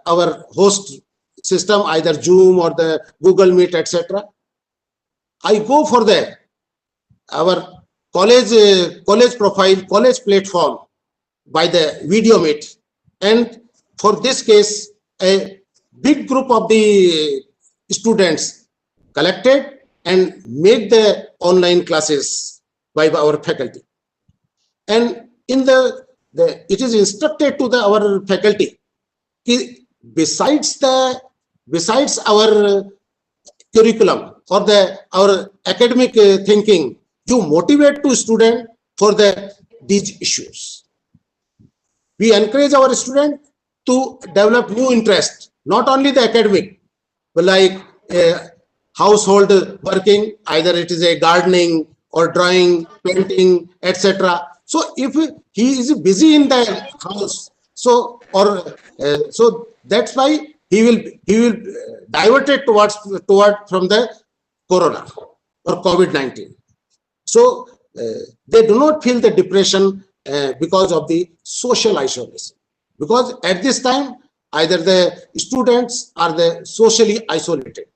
our host system, either Zoom or the Google Meet, etc. I go for our college profile, college platform by the video meet, and for this case a big group of the students collected and make the online classes by our faculty, and in it is instructed to our faculty, besides our curriculum or our academic thinking, you motivate to student for these issues. We encourage our student to develop new interest, not only the academic, but like household working, either it is a gardening or drawing, painting, etc. So if he is busy in the house, so that's why he will divert it toward from the corona or COVID-19. So they do not feel the depression because of the social isolation, because at this time either the students are socially isolated,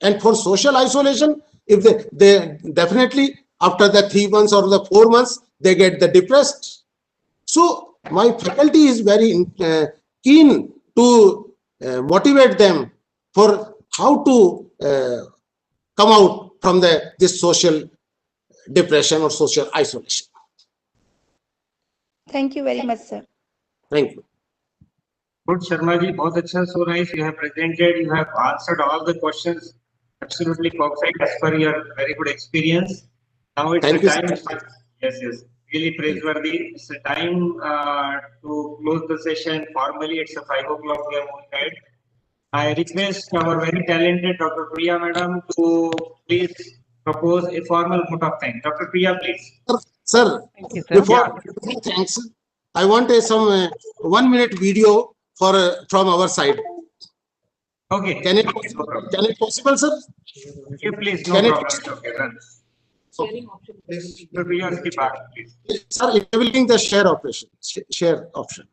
and for social isolation, if they definitely after the 3 months or the 4 months they get depressed. So my faculty is very keen to motivate them for how to come out from this social depression or social isolation. Thank you very much, sir. Thank you. Good, Sharma ji, बहुत अच्छा, so nice. You have presented, you have answered all the questions absolutely perfect as per your very good experience. Now it's the time. Yes, really praiseworthy. It's the time to close the session formally. It's 5 o'clock. We are moving ahead. I request our very talented Dr. Priya Madam to please propose a formal vote of thanks. Dr. Priya, please. Sir, Thank you, sir. before thanks, I want some 1 minute video for from our side. Okay. Can it possible, sir? Yeah, please, no Can it? problem. Okay, done. Sharing option. Dr. Priya, skip back, please. Sir, enabling the share operation, share option.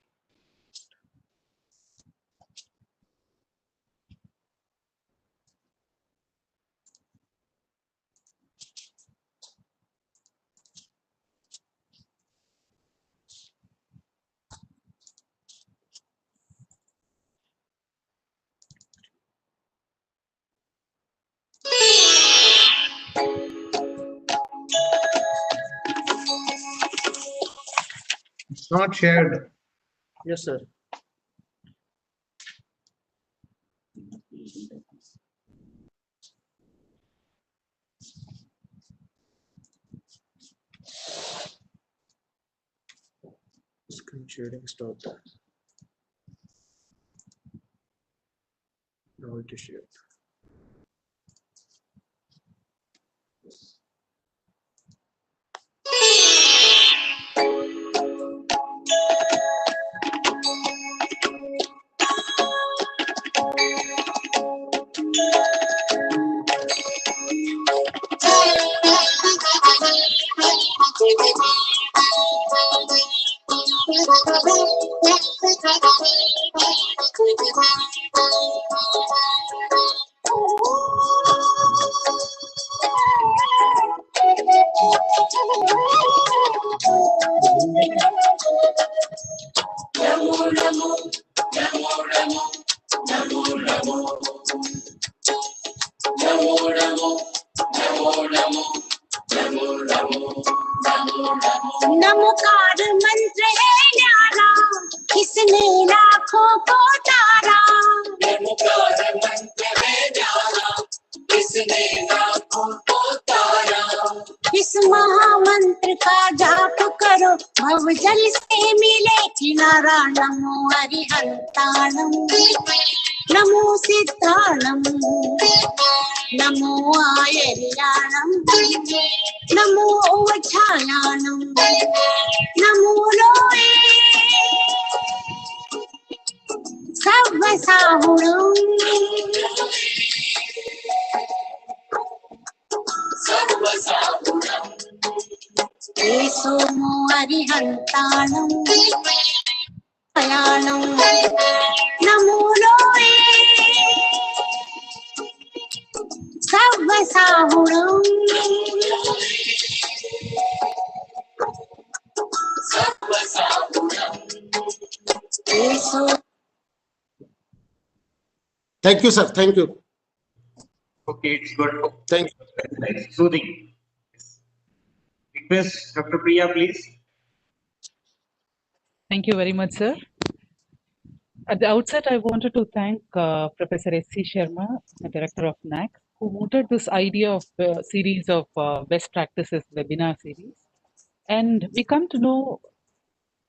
It's not shared. Yes, sir. Screen sharing stopped. Now it is shared. Namokar मंत्र है न्यारा, किसने लाखों को तारा। नमोकार मंत्र है न्यारा, किसने लाखों को तारा। इस महामंत्र का जाप करो, भवजल से मिले किनारा। नमो हरिहंताणम, नमो सिद्धाणम, नमो आयर्याणम, नमो ओवछायाणम, नमो लोए सर्वसाहुणम, सर्वसाहुणम, हे सोमो हरिहंताणम, आयाणम, नमो लोए सर्वसाहुणम, सर्वसाहुणम, हे सोमो। Thank you, sir. Thank you. Okay, it's good. Thank you. Nice, soothing. Request Dr. Priya, please. Thank you very much, sir. At the outset, I wanted to thank Professor S.C. Sharma, the director of NAAC, who mooted this idea of a series of best practices webinar series. And we come to know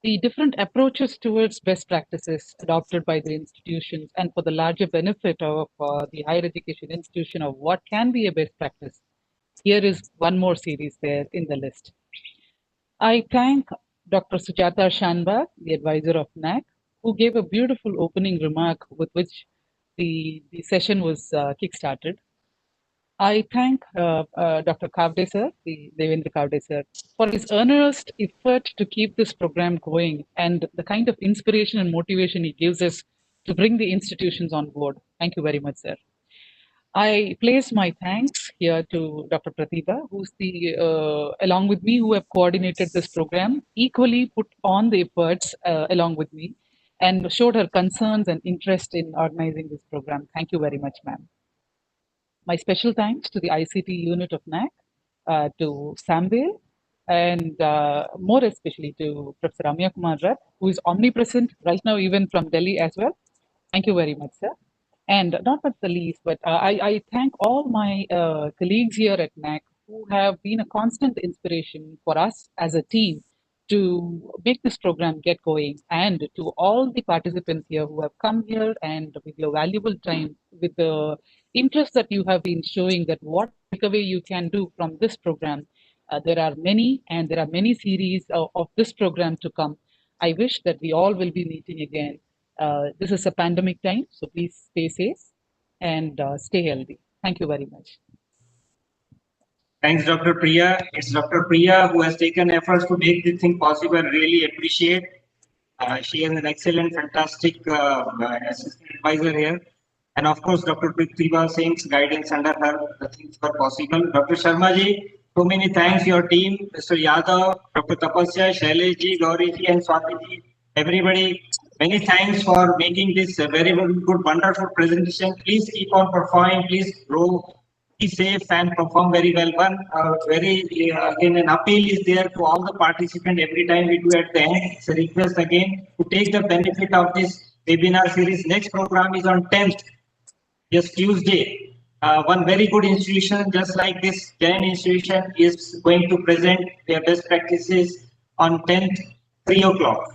the different approaches towards best practices adopted by the institutions, and for the larger benefit of the higher education institution of what can be a best practice. Here is one more series there in the list. I thank Dr. Sujata Shanbag, the advisor of NAAC, who gave a beautiful opening remark with which the session was kick-started. I thank Dr. Kavde sir, the Devendra Kavde sir, for his earnest effort to keep this program going and the kind of inspiration and motivation he gives us to bring the institutions on board. Thank you very much, sir. I place my thanks here to Dr. Pratibha, who's along with me, who have coordinated this program, equally put on the efforts along with me, and showed her concerns and interest in organizing this program. Thank you very much, ma'am. My special thanks to the ICT unit of NAAC, to Samville, and more especially to Professor Ramya Kumar Rath, who is omnipresent right now, even from Delhi as well. Thank you very much, sir. And not but the least, but I thank all my colleagues here at NAAC who have been a constant inspiration for us as a team to make this program get going, and to all the participants here who have come here and with your valuable time, with the interest that you have been showing that what takeaway you can do from this program. There are many, and there are many series of this program to come. I wish that we all will be meeting again. This is a pandemic time, so please stay safe and stay healthy. Thank you very much. Thanks, Dr. Priya. It's Dr. Priya who has taken efforts to make this thing possible. Really appreciate. She is an excellent, fantastic assistant advisor here. And of course, Dr. Priya Singh's guidance under her, the things were possible. Dr. Sharma ji, so many thanks your team, Mr. Yadav, Dr. Tapasya, Shailesh ji, Gauri ji, and Swati ji, everybody. Many thanks for making this a very, very good, wonderful presentation. Please keep on performing. Please grow. Be safe and perform very well. One again, an appeal is there to all the participants every time we do at the end. It's a request again to take the benefit of this webinar series. Next program is on 10th, just Tuesday. One very good institution, just like this Jain institution, is going to present their best practices on 10th, 3 o'clock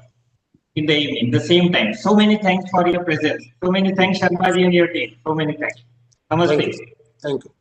in the evening, the same time. So many thanks for your presence. So many thanks, Sharma ji and your team. So many thanks. Namaste. Thank you.